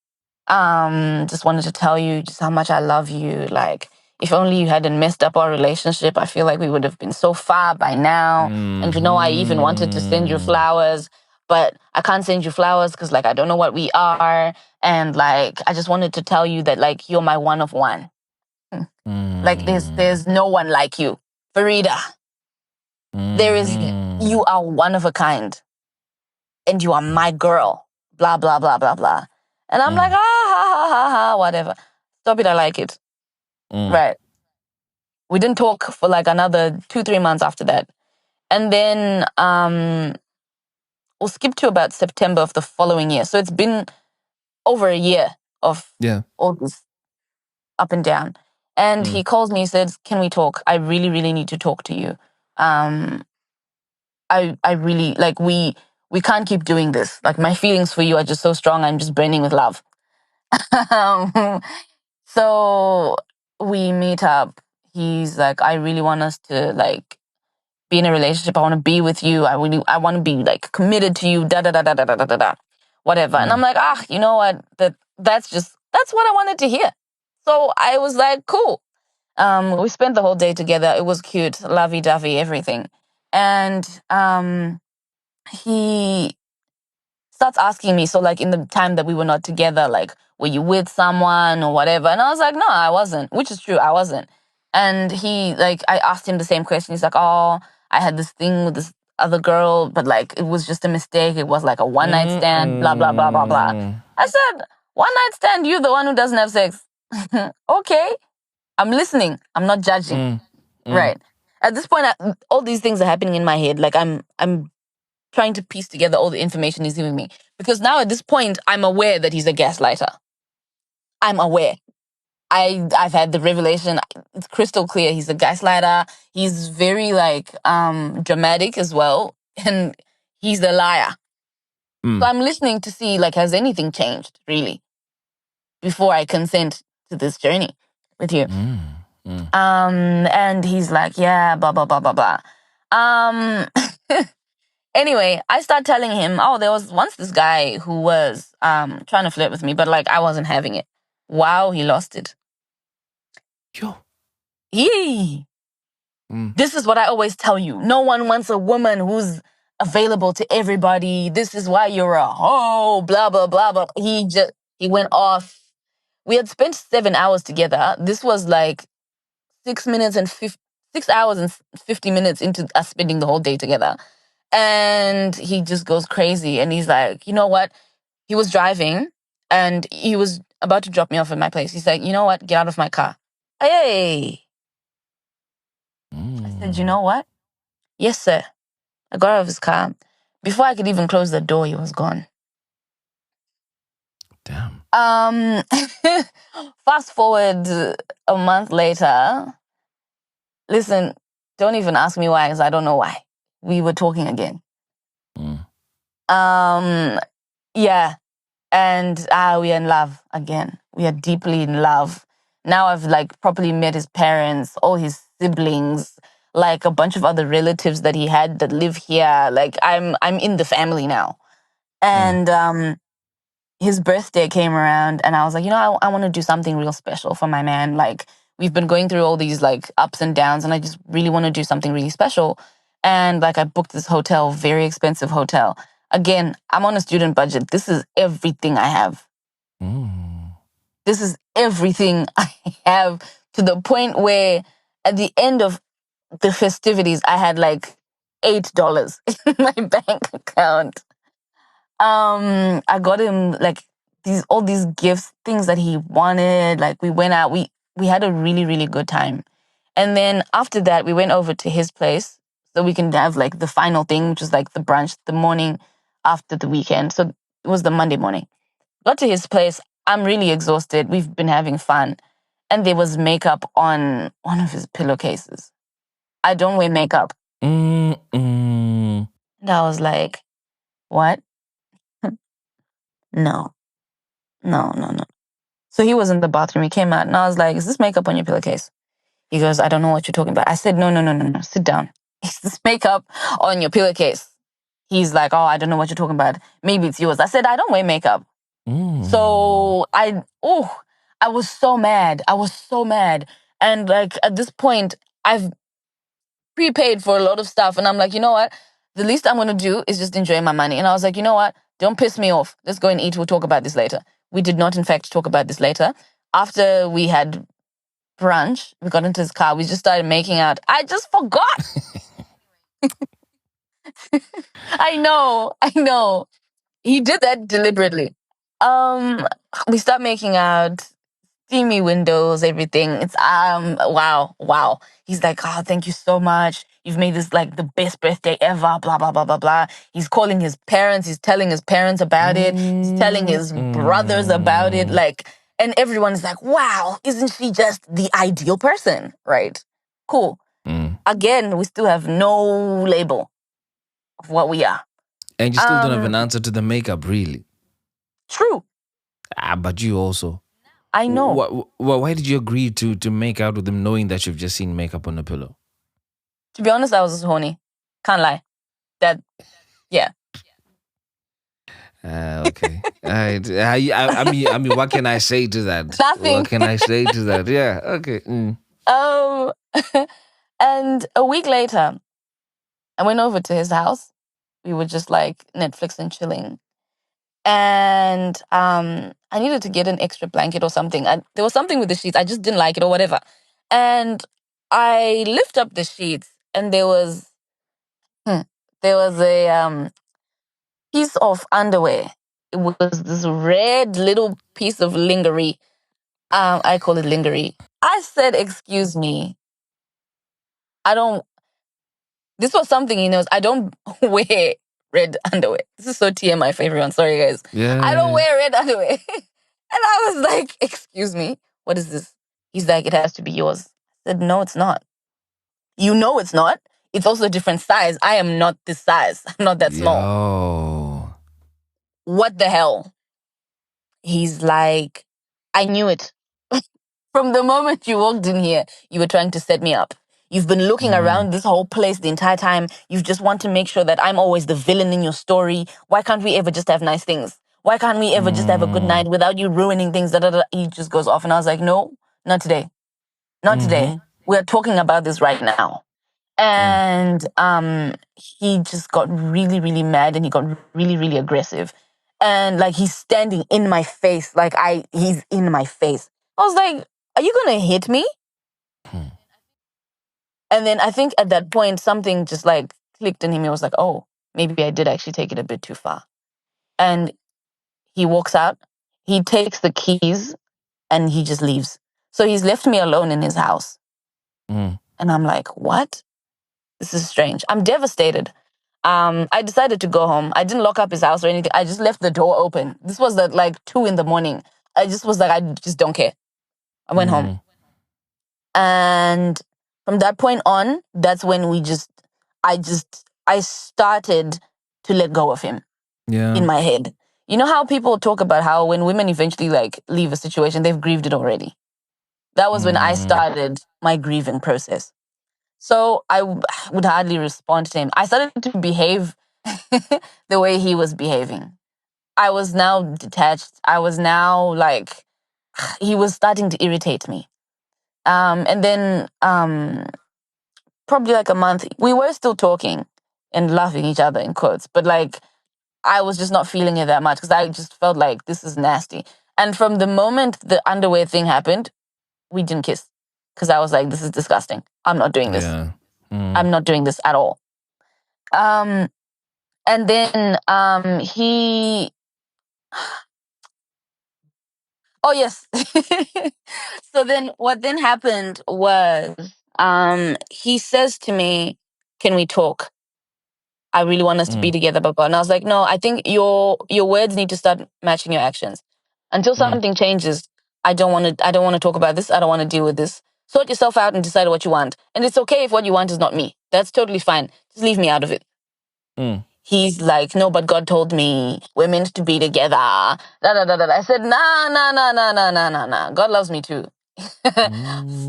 Just wanted to tell you just how much I love you. Like, if only you hadn't messed up our relationship, I feel like we would have been so far by now. And you know, I even wanted to send you flowers, but I can't send you flowers because like I don't know what we are. And like I just wanted to tell you that like you're my one of one. Like there's no one like you. Farida. You are one of a kind. And you are my girl. Blah, blah, blah, blah, blah." And I'm like, ha, ha, ha, ha, whatever. Stop it, I like it. Right. We didn't talk for like another 2-3 months after that. And then we'll skip to about September of the following year. So it's been over a year of all this up and down. And he calls me, he says, "Can we talk? I really, really need to talk to you. I really, like, we can't keep doing this. Like, my feelings for you are just so strong. I'm just burning with love." So we meet up. He's like, "I really want us to, like, be in a relationship. I want to be with you. I want to be, like, committed to you, da, da, da, da, da, da, da, da, whatever." And I'm like, you know what? That's what I wanted to hear. So I was like, cool. We spent the whole day together. It was cute, lovey-dovey, everything. And he starts asking me, so like in the time that we were not together, like, were you with someone or whatever? And I was like, no, I wasn't, which is true, I wasn't. And he, like, I asked him the same question. He's like, "Oh, I had this thing with this other girl, but like it was just a mistake. It was like a one night stand, blah, blah, blah, blah, blah." I said, "One night stand, you the one who doesn't have sex." Okay, I'm listening. I'm not judging. Right. At this point, all these things are happening in my head. Like I'm trying to piece together all the information he's giving me. Because now at this point, I'm aware that he's a gaslighter. I'm aware. I've had the revelation. It's crystal clear. He's a gaslighter. He's very like dramatic as well. And he's a liar. So I'm listening to see like, has anything changed really before I consent to this journey with you? And he's like, yeah, blah, blah, blah, blah, blah. Anyway, I start telling him, "Oh, there was once this guy who was trying to flirt with me, but like I wasn't having it." Wow, he lost it. Yo. Yee. This is what I always tell you. No one wants a woman who's available to everybody. This is why you're a hoe, blah, blah, blah, blah. He went off. We had spent 7 hours together. This was like 6 hours and 50 minutes into us spending the whole day together. And he just goes crazy. And he's like, "You know what?" He was driving and he was about to drop me off at my place. He's like, "You know what? Get out of my car." Hey. I said, "You know what?" "Yes, sir." I got out of his car. Before I could even close the door, he was gone. Damn. Fast forward a month later. Listen, don't even ask me why, because I don't know why. We were talking again. Yeah. And we are in love again. We are deeply in love. Now I've like properly met his parents, all his siblings, like a bunch of other relatives that he had that live here. Like I'm in the family now. And his birthday came around and I was like, you know, I want to do something real special for my man. Like we've been going through all these like ups and downs and I just really want to do something really special. And like I booked this hotel, very expensive hotel. Again, I'm on a student budget. This is everything I have. This is everything I have, to the point where At the end of the festivities, I had like $8 in my bank account. I got him like all these gifts, things that he wanted. Like we went out, we had a really, really good time. And then after that, we went over to his place so we can have like the final thing, which is like the brunch, the morning after the weekend. So it was the Monday morning. Got to his place. I'm really exhausted. We've been having fun. And there was makeup on one of his pillowcases. I don't wear makeup. Mm-mm. And I was like, what? No, no, no, no. So he was in the bathroom. He came out and I was like, is this makeup on your pillowcase? He goes, I don't know what you're talking about. I said, no, no, no, no, no. Sit down. Is this makeup on your pillowcase? He's like, oh, I don't know what you're talking about. Maybe it's yours. I said, I don't wear makeup. So I was so mad. I was so mad. And like at this point, I've prepaid for a lot of stuff. And I'm like, you know what? The least I'm going to do is just enjoy my money. And I was like, you know what? Don't piss me off. Let's go and eat. We'll talk about this later. We did not, in fact, talk about this later. After we had brunch, we got into his car. We just started making out. I just forgot. I know. He did that deliberately. We start making out, steamy windows, everything. It's wow. He's like, oh, thank you so much. You've made this like the best birthday ever, blah, blah, blah, blah, blah. He's calling his parents, he's telling his parents about it, he's telling his brothers about it, like, and everyone's like, wow, isn't she just the ideal person? Right. Cool. Again, we still have no label of what we are. And you still don't have an answer to the makeup, really. True. But you also. I know. Why did you agree to make out with him knowing that you've just seen makeup on the pillow? To be honest, I was just horny. Can't lie. Yeah. Okay. I mean, what can I say to that? Nothing. What can I say to that? Yeah. Okay. And a week later, I went over to his house. We were just like Netflix and chilling. And I needed to get an extra blanket or something. There was something with the sheets. I just didn't like it or whatever. And I lift up the sheets and there was a piece of underwear. It was this red little piece of lingerie. I call it lingerie. I said, excuse me. This was something he knows. I don't wear red underwear. This is so TMI for everyone. Sorry, guys. Yeah. I don't wear red underwear. And I was like, excuse me, what is this? He's like, it has to be yours. I said, no, it's not. You know it's not. It's also a different size. I am not this size. I'm not that small. Yo. What the hell? He's like, I knew it. From the moment you walked in here, you were trying to set me up. You've been looking around this whole place the entire time. You just want to make sure that I'm always the villain in your story. Why can't we ever just have nice things? Why can't we ever just have a good night without you ruining things? He just goes off and I was like, no, not today. Not today. We're talking about this right now. And he just got really, really mad and he got really, really aggressive. And like he's standing in my face. He's in my face. I was like, are you going to hit me? And then I think at that point, something just like clicked in him. He was like, oh, maybe I did actually take it a bit too far. And he walks out, he takes the keys and he just leaves. So he's left me alone in his house. And I'm like, what? This is strange. I'm devastated. I decided to go home. I didn't lock up his house or anything. I just left the door open. This was at like 2 a.m. I just was like, I just don't care. I went home. And from that point on, that's when I started to let go of him in my head. You know how people talk about how when women eventually like leave a situation, they've grieved it already. That was when I started my grieving process. So I would hardly respond to him. I started to behave the way he was behaving. I was now detached. I was now like, he was starting to irritate me. And then probably like a month, we were still talking and laughing each other in quotes, but like I was just not feeling it that much because I just felt like this is nasty. And from the moment the underwear thing happened, we didn't kiss. because I was like, this is disgusting. I'm not doing this. Yeah. I'm not doing this at all. And then he. Oh yes. So then, what then happened was, he says to me, "Can we talk? I really want us to be together, Baba." And I was like, "No, I think your words need to start matching your actions. Until something changes, I don't want to. I don't want to talk about this. I don't want to deal with this. Sort yourself out and decide what you want. And it's okay if what you want is not me. That's totally fine. Just leave me out of it." He's like, "No, but God told me we're meant to be together. Da, da, da, da. I said, nah, nah, nah, nah, nah, nah, nah, nah. God loves me too.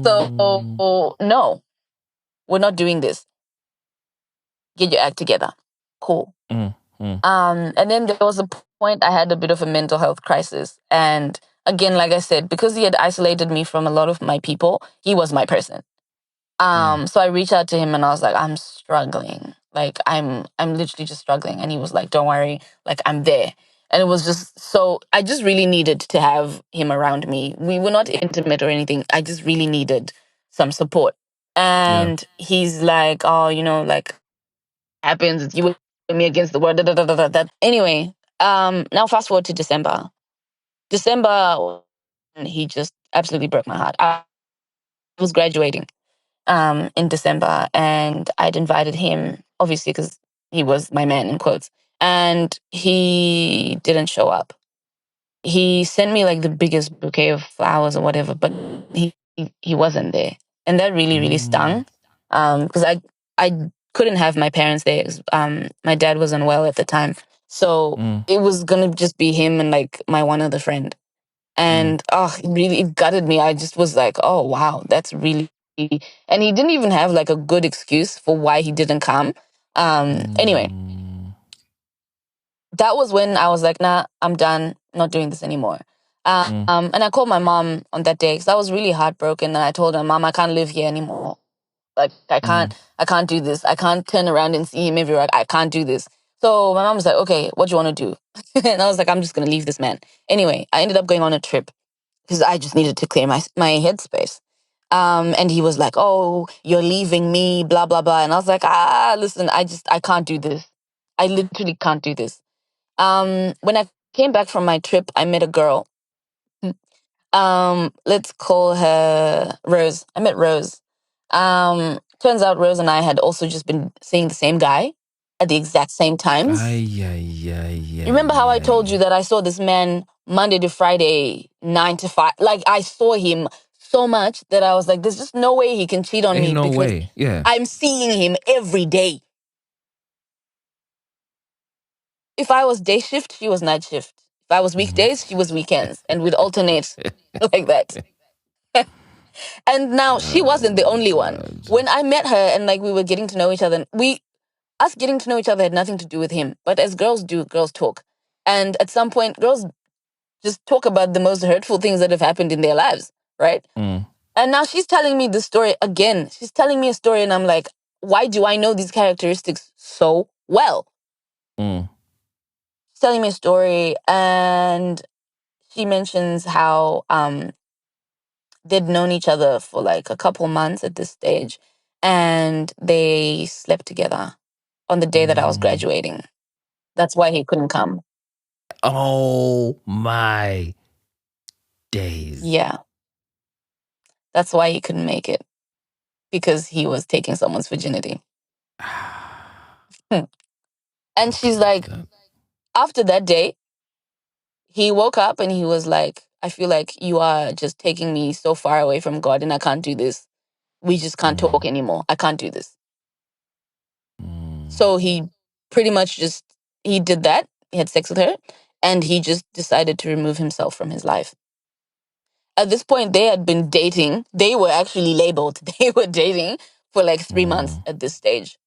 So, no, we're not doing this. Get your act together." Cool. And then there was a point I had a bit of a mental health crisis. And again, like I said, because he had isolated me from a lot of my people, he was my person. So I reached out to him and I was like, "I'm struggling. Like I'm literally just struggling." And he was like, "Don't worry, like I'm there." And it was just so I just really needed to have him around me. We were not intimate or anything. I just really needed some support. Yeah. And he's like, "Oh, like happens, it's you and me against the world." Da, da, da, da, da, da. Anyway, now fast forward to December. December, he just absolutely broke my heart. I was graduating in December, and I'd invited him, obviously, because he was my man, in quotes, and he didn't show up. He sent me like the biggest bouquet of flowers or whatever, but he wasn't there, and that really really stung, because I couldn't have my parents there. 'Cause, my dad was unwell at the time, so it was gonna just be him and like my one other friend. And it gutted me. I just was like, "Oh wow, that's really," and he didn't even have like a good excuse for why he didn't come. Anyway, that was when I was like, "Nah, I'm done. Not doing this anymore." And I called my mom on that day because I was really heartbroken, and I told her, "Mom, I can't live here anymore. Like I can't do this. I can't turn around and see him everywhere. I can't do this." So my mom was like, "Okay, what do you want to do?" And I was like, "I'm just gonna leave this man." Anyway, I ended up going on a trip because I just needed to clear my headspace. And he was like, "Oh, you're leaving me, blah blah blah." And I was like, listen, I can't do this. I literally can't do this." When I came back from my trip, I met a girl. Let's call her Rose. I met Rose. Turns out Rose and I had also just been seeing the same guy at the exact same times. Ay, ay, ay, You remember how I told ay. you that I saw this man Monday to Friday, 9 to 5? Like, I saw him so much that I was like, there's just no way he can cheat on Ain't me no because way. Yeah. I'm seeing him every day. If I was day shift, she was night shift. If I was weekdays, she was weekends. And we'd alternate like that. And now she wasn't the only one. When I met her and like we were getting to know each other, us getting to know each other had nothing to do with him. But as girls do, girls talk. And at some point, girls just talk about the most hurtful things that have happened in their lives, right? And now she's telling me this story again. She's telling me a story, and I'm like, why do I know these characteristics so well? She's telling me a story, and she mentions how they'd known each other for like a couple months at this stage, and they slept together on the day that I was graduating. That's why he couldn't come. Oh my days. Yeah, that's why he couldn't make it, because he was taking someone's virginity. And she's like, after that day, he woke up and he was like, "I feel like you are just taking me so far away from God and I can't do this. We just can't talk anymore. I can't do this." So he pretty much he did that. He had sex with her and he just decided to remove himself from his life. At this point, they had been dating. They were actually labeled. They were dating for like 3 months at this stage.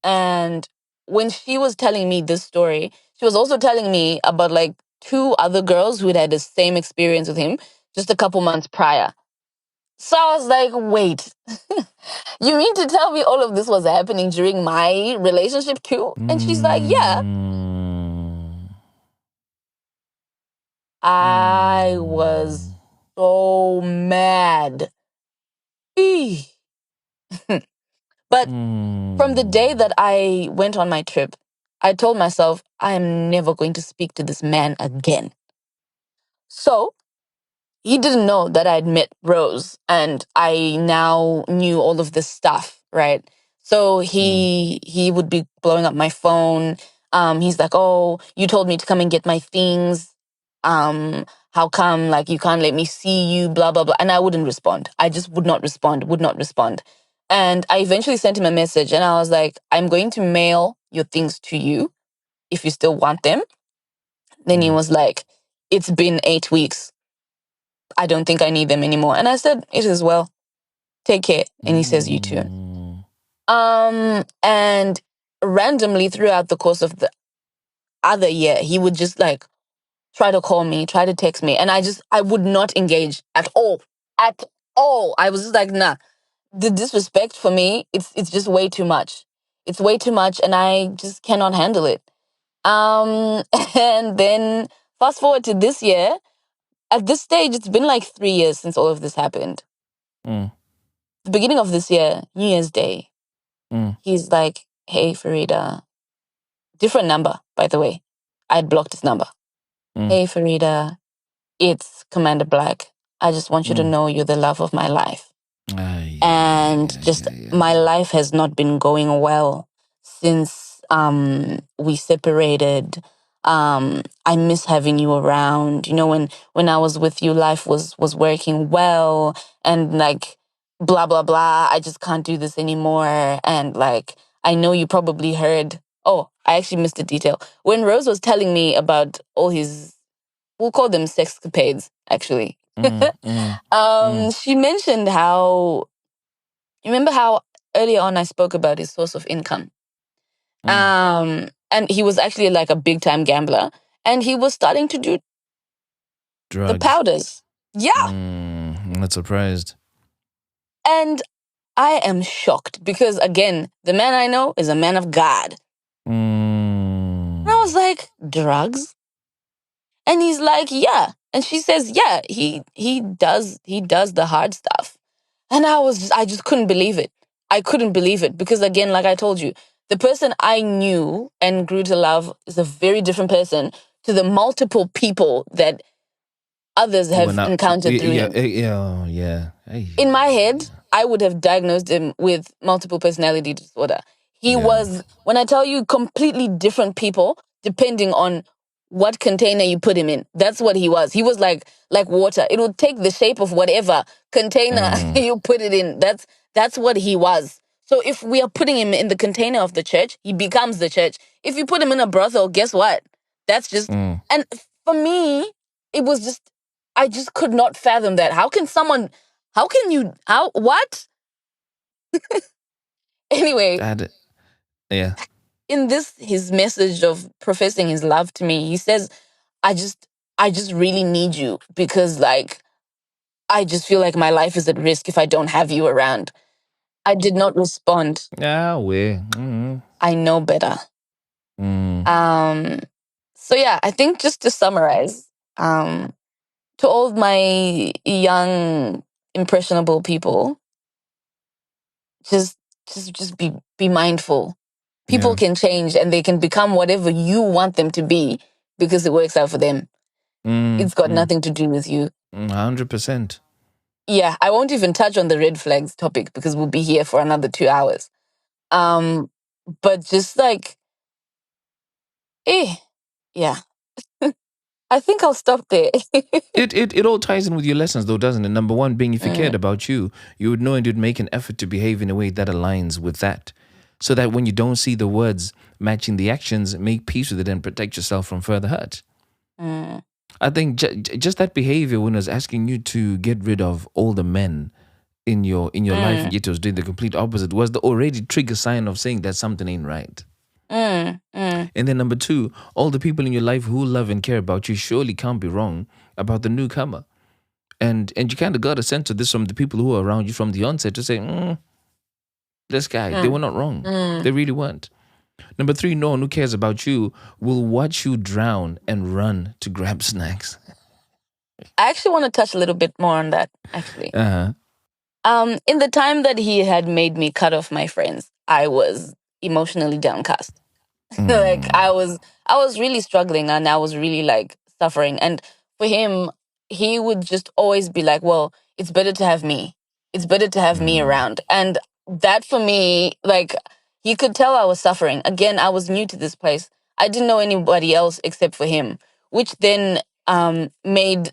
And when she was telling me this story, she was also telling me about like two other girls who had had the same experience with him just a couple months prior. So I was like, wait, you mean to tell me all of this was happening during my relationship too? And she's like, yeah. I was so mad. Eeh. But from the day that I went on my trip, I told myself, I am never going to speak to this man again. So he didn't know that I'd met Rose and I now knew all of this stuff, right? So he would be blowing up my phone. He's like, "Oh, you told me to come and get my things. How come like you can't let me see you, blah blah blah." And I wouldn't respond. I just would not respond. And I eventually sent him a message and I was like, "I'm going to mail your things to you if you still want them." Then he was like, "It's been 8 weeks. I don't think I need them anymore." And I said, "It is well. Take care." And he says, "You too." And randomly throughout the course of the other year, he would just like try to call me, try to text me. And I would not engage at all. At all. I was just like, nah. The disrespect for me, it's just way too much. It's way too much and I just cannot handle it. And then fast forward to this year. At this stage, it's been like 3 years since all of this happened. The beginning of this year, New Year's Day, he's like, "Hey, Farida," different number, by the way. I had blocked his number. "Hey, Farida, it's Commander Black. I just want you to know you're the love of my life." And just my life has not been going well since we separated. I miss having you around. You know, when I was with you, life was working well, and like blah blah blah. I just can't do this anymore. And like I know you probably heard. Oh, I actually missed a detail when Rose was telling me about all his. We'll call them sexcapades. Actually, she mentioned how. You remember how earlier on I spoke about his source of income? And he was actually like a big time gambler. And he was starting to do Drugs. the powders. Yeah. I'm not surprised. And I am shocked because, again, the man I know is a man of God. And I was like, drugs? And he's like, yeah. And she says, yeah, he does the hard stuff. And I just couldn't believe it. I couldn't believe it because, again, like I told you, the person I knew and grew to love is a very different person to the multiple people that others have encountered through him. Yeah. In my head, I would have diagnosed him with multiple personality disorder. He was, when I tell you, completely different people depending on what container you put him in. That's what he was. He was like water. It would take the shape of whatever container you put it in. That's what he was. So if we are putting him in the container of the church, he becomes the church. If you put him in a brothel, guess what? That's just, and for me, it was just, I just could not fathom that. What? Anyway. Yeah. In his message of professing his love to me, he says, I just really need you because like, I just feel like my life is at risk if I don't have you around. I did not respond. I know better. So yeah, I think just to summarize, to all my young, impressionable people, just be mindful. People can change and they can become whatever you want them to be because it works out for them. It's got nothing to do with you. 100%. Yeah, I won't even touch on the red flags topic because we'll be here for another 2 hours. But just like, yeah. I think I'll stop there. It all ties in with your lessons though, doesn't it? Number one being if he cared about you, you would know and you'd make an effort to behave in a way that aligns with that. So that when you don't see the words matching the actions, make peace with it and protect yourself from further hurt. I think just that behavior when I was asking you to get rid of all the men in your life and yet was doing the complete opposite was the already trigger sign of saying that something ain't right. And then number two, all the people in your life who love and care about you surely can't be wrong about the newcomer. And you kind of got a sense of this from the people who are around you from the onset to say, this guy, they were not wrong. They really weren't. Number three, no one who cares about you will watch you drown and run to grab snacks. I actually want to touch a little bit more on that, actually. Uh-huh. In the time that he had made me cut off my friends, I was emotionally downcast. Like I was really struggling and I was really like suffering. And for him, he would just always be like, well, it's better to have me. It's better to have me around. And that for me, like he could tell I was suffering. Again, I was new to this place. I didn't know anybody else except for him, which then made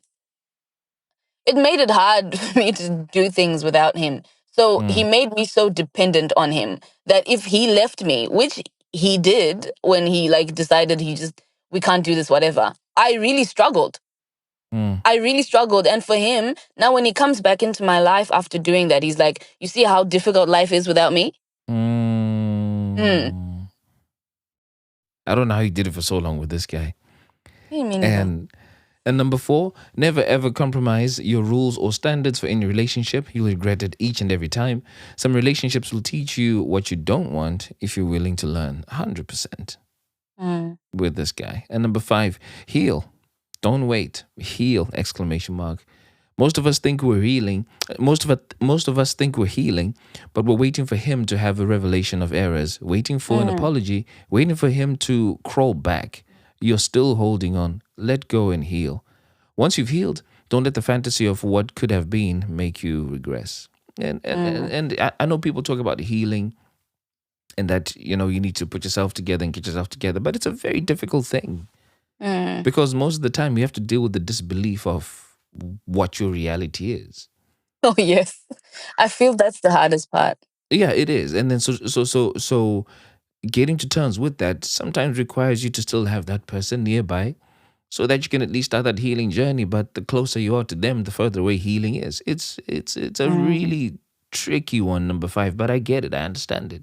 it hard for me to do things without him. So he made me so dependent on him that if he left me, which he did when he like decided we can't do this, whatever, I really struggled. I really struggled. And for him, now when he comes back into my life after doing that, he's like, you see how difficult life is without me? I don't know how you did it for so long with this guy. And And number 4, never ever compromise your rules or standards for any relationship. You'll regret it each and every time. Some relationships will teach you what you don't want if you're willing to learn 100% with this guy. And number 5, heal. Don't wait. Heal, exclamation mark. Most of us think we're healing. Most of us think we're healing, but we're waiting for him to have a revelation of errors, waiting for an apology, waiting for him to crawl back. You're still holding on. Let go and heal. Once you've healed, don't let the fantasy of what could have been make you regress. And I know people talk about healing and that, you need to put yourself together and get yourself together, but it's a very difficult thing. Because most of the time you have to deal with the disbelief of what your reality is. oh yes, I feel that's the hardest part. Yeah, it is. And then so getting to terms with that sometimes requires you to still have that person nearby so that you can at least start that healing journey. But the closer you are to them, the further away healing is. It's a really tricky one, number 5, but I get it. I understand it.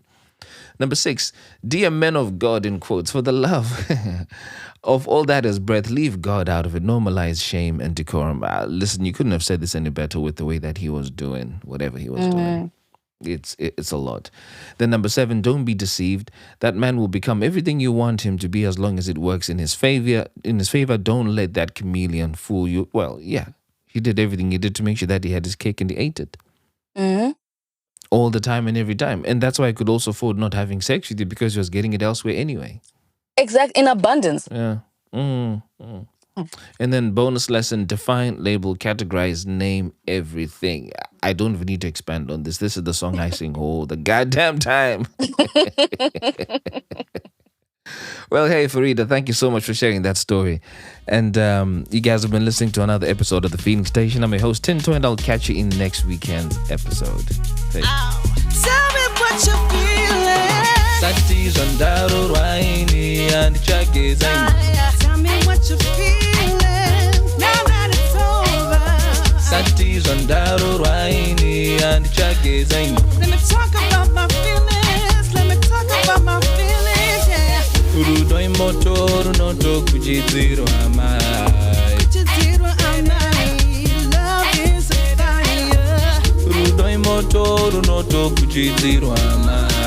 Number 6, dear men of God, in quotes, for the love of all that is breath, leave God out of it. Normalize shame and decorum. Listen, you couldn't have said this any better with the way that he was doing whatever he was doing. It's a lot. Then number 7, don't be deceived. That man will become everything you want him to be as long as it works in his favor. Don't let that chameleon fool you. Well, yeah, he did everything he did to make sure that he had his cake and he ate it. All the time and every time. And that's why I could also afford not having sex with you, because he was getting it elsewhere anyway. Exact, in abundance. Yeah. And then bonus lesson, define, label, categorize, name everything. I don't even need to expand on this. This is the song I sing all the goddamn time. Well, hey, Farida, thank you so much for sharing that story. And you guys have been listening to another episode of The Feeling Station. I'm your host, Tinto, and I'll catch you in next weekend's episode. Hey. Tell me what you're feeling. Satis on Daro Raini and Chagizai. Tell me what you're feeling. Now that it's over. Satis on Daro Raini and Chagizai. Let me talk about my feelings. Let me talk about my feelings, yeah. Urudoi motoru no to kujidziro amai. Kujidziro amai. Love is a fire. Urudoi motoru no to kujidziro amai.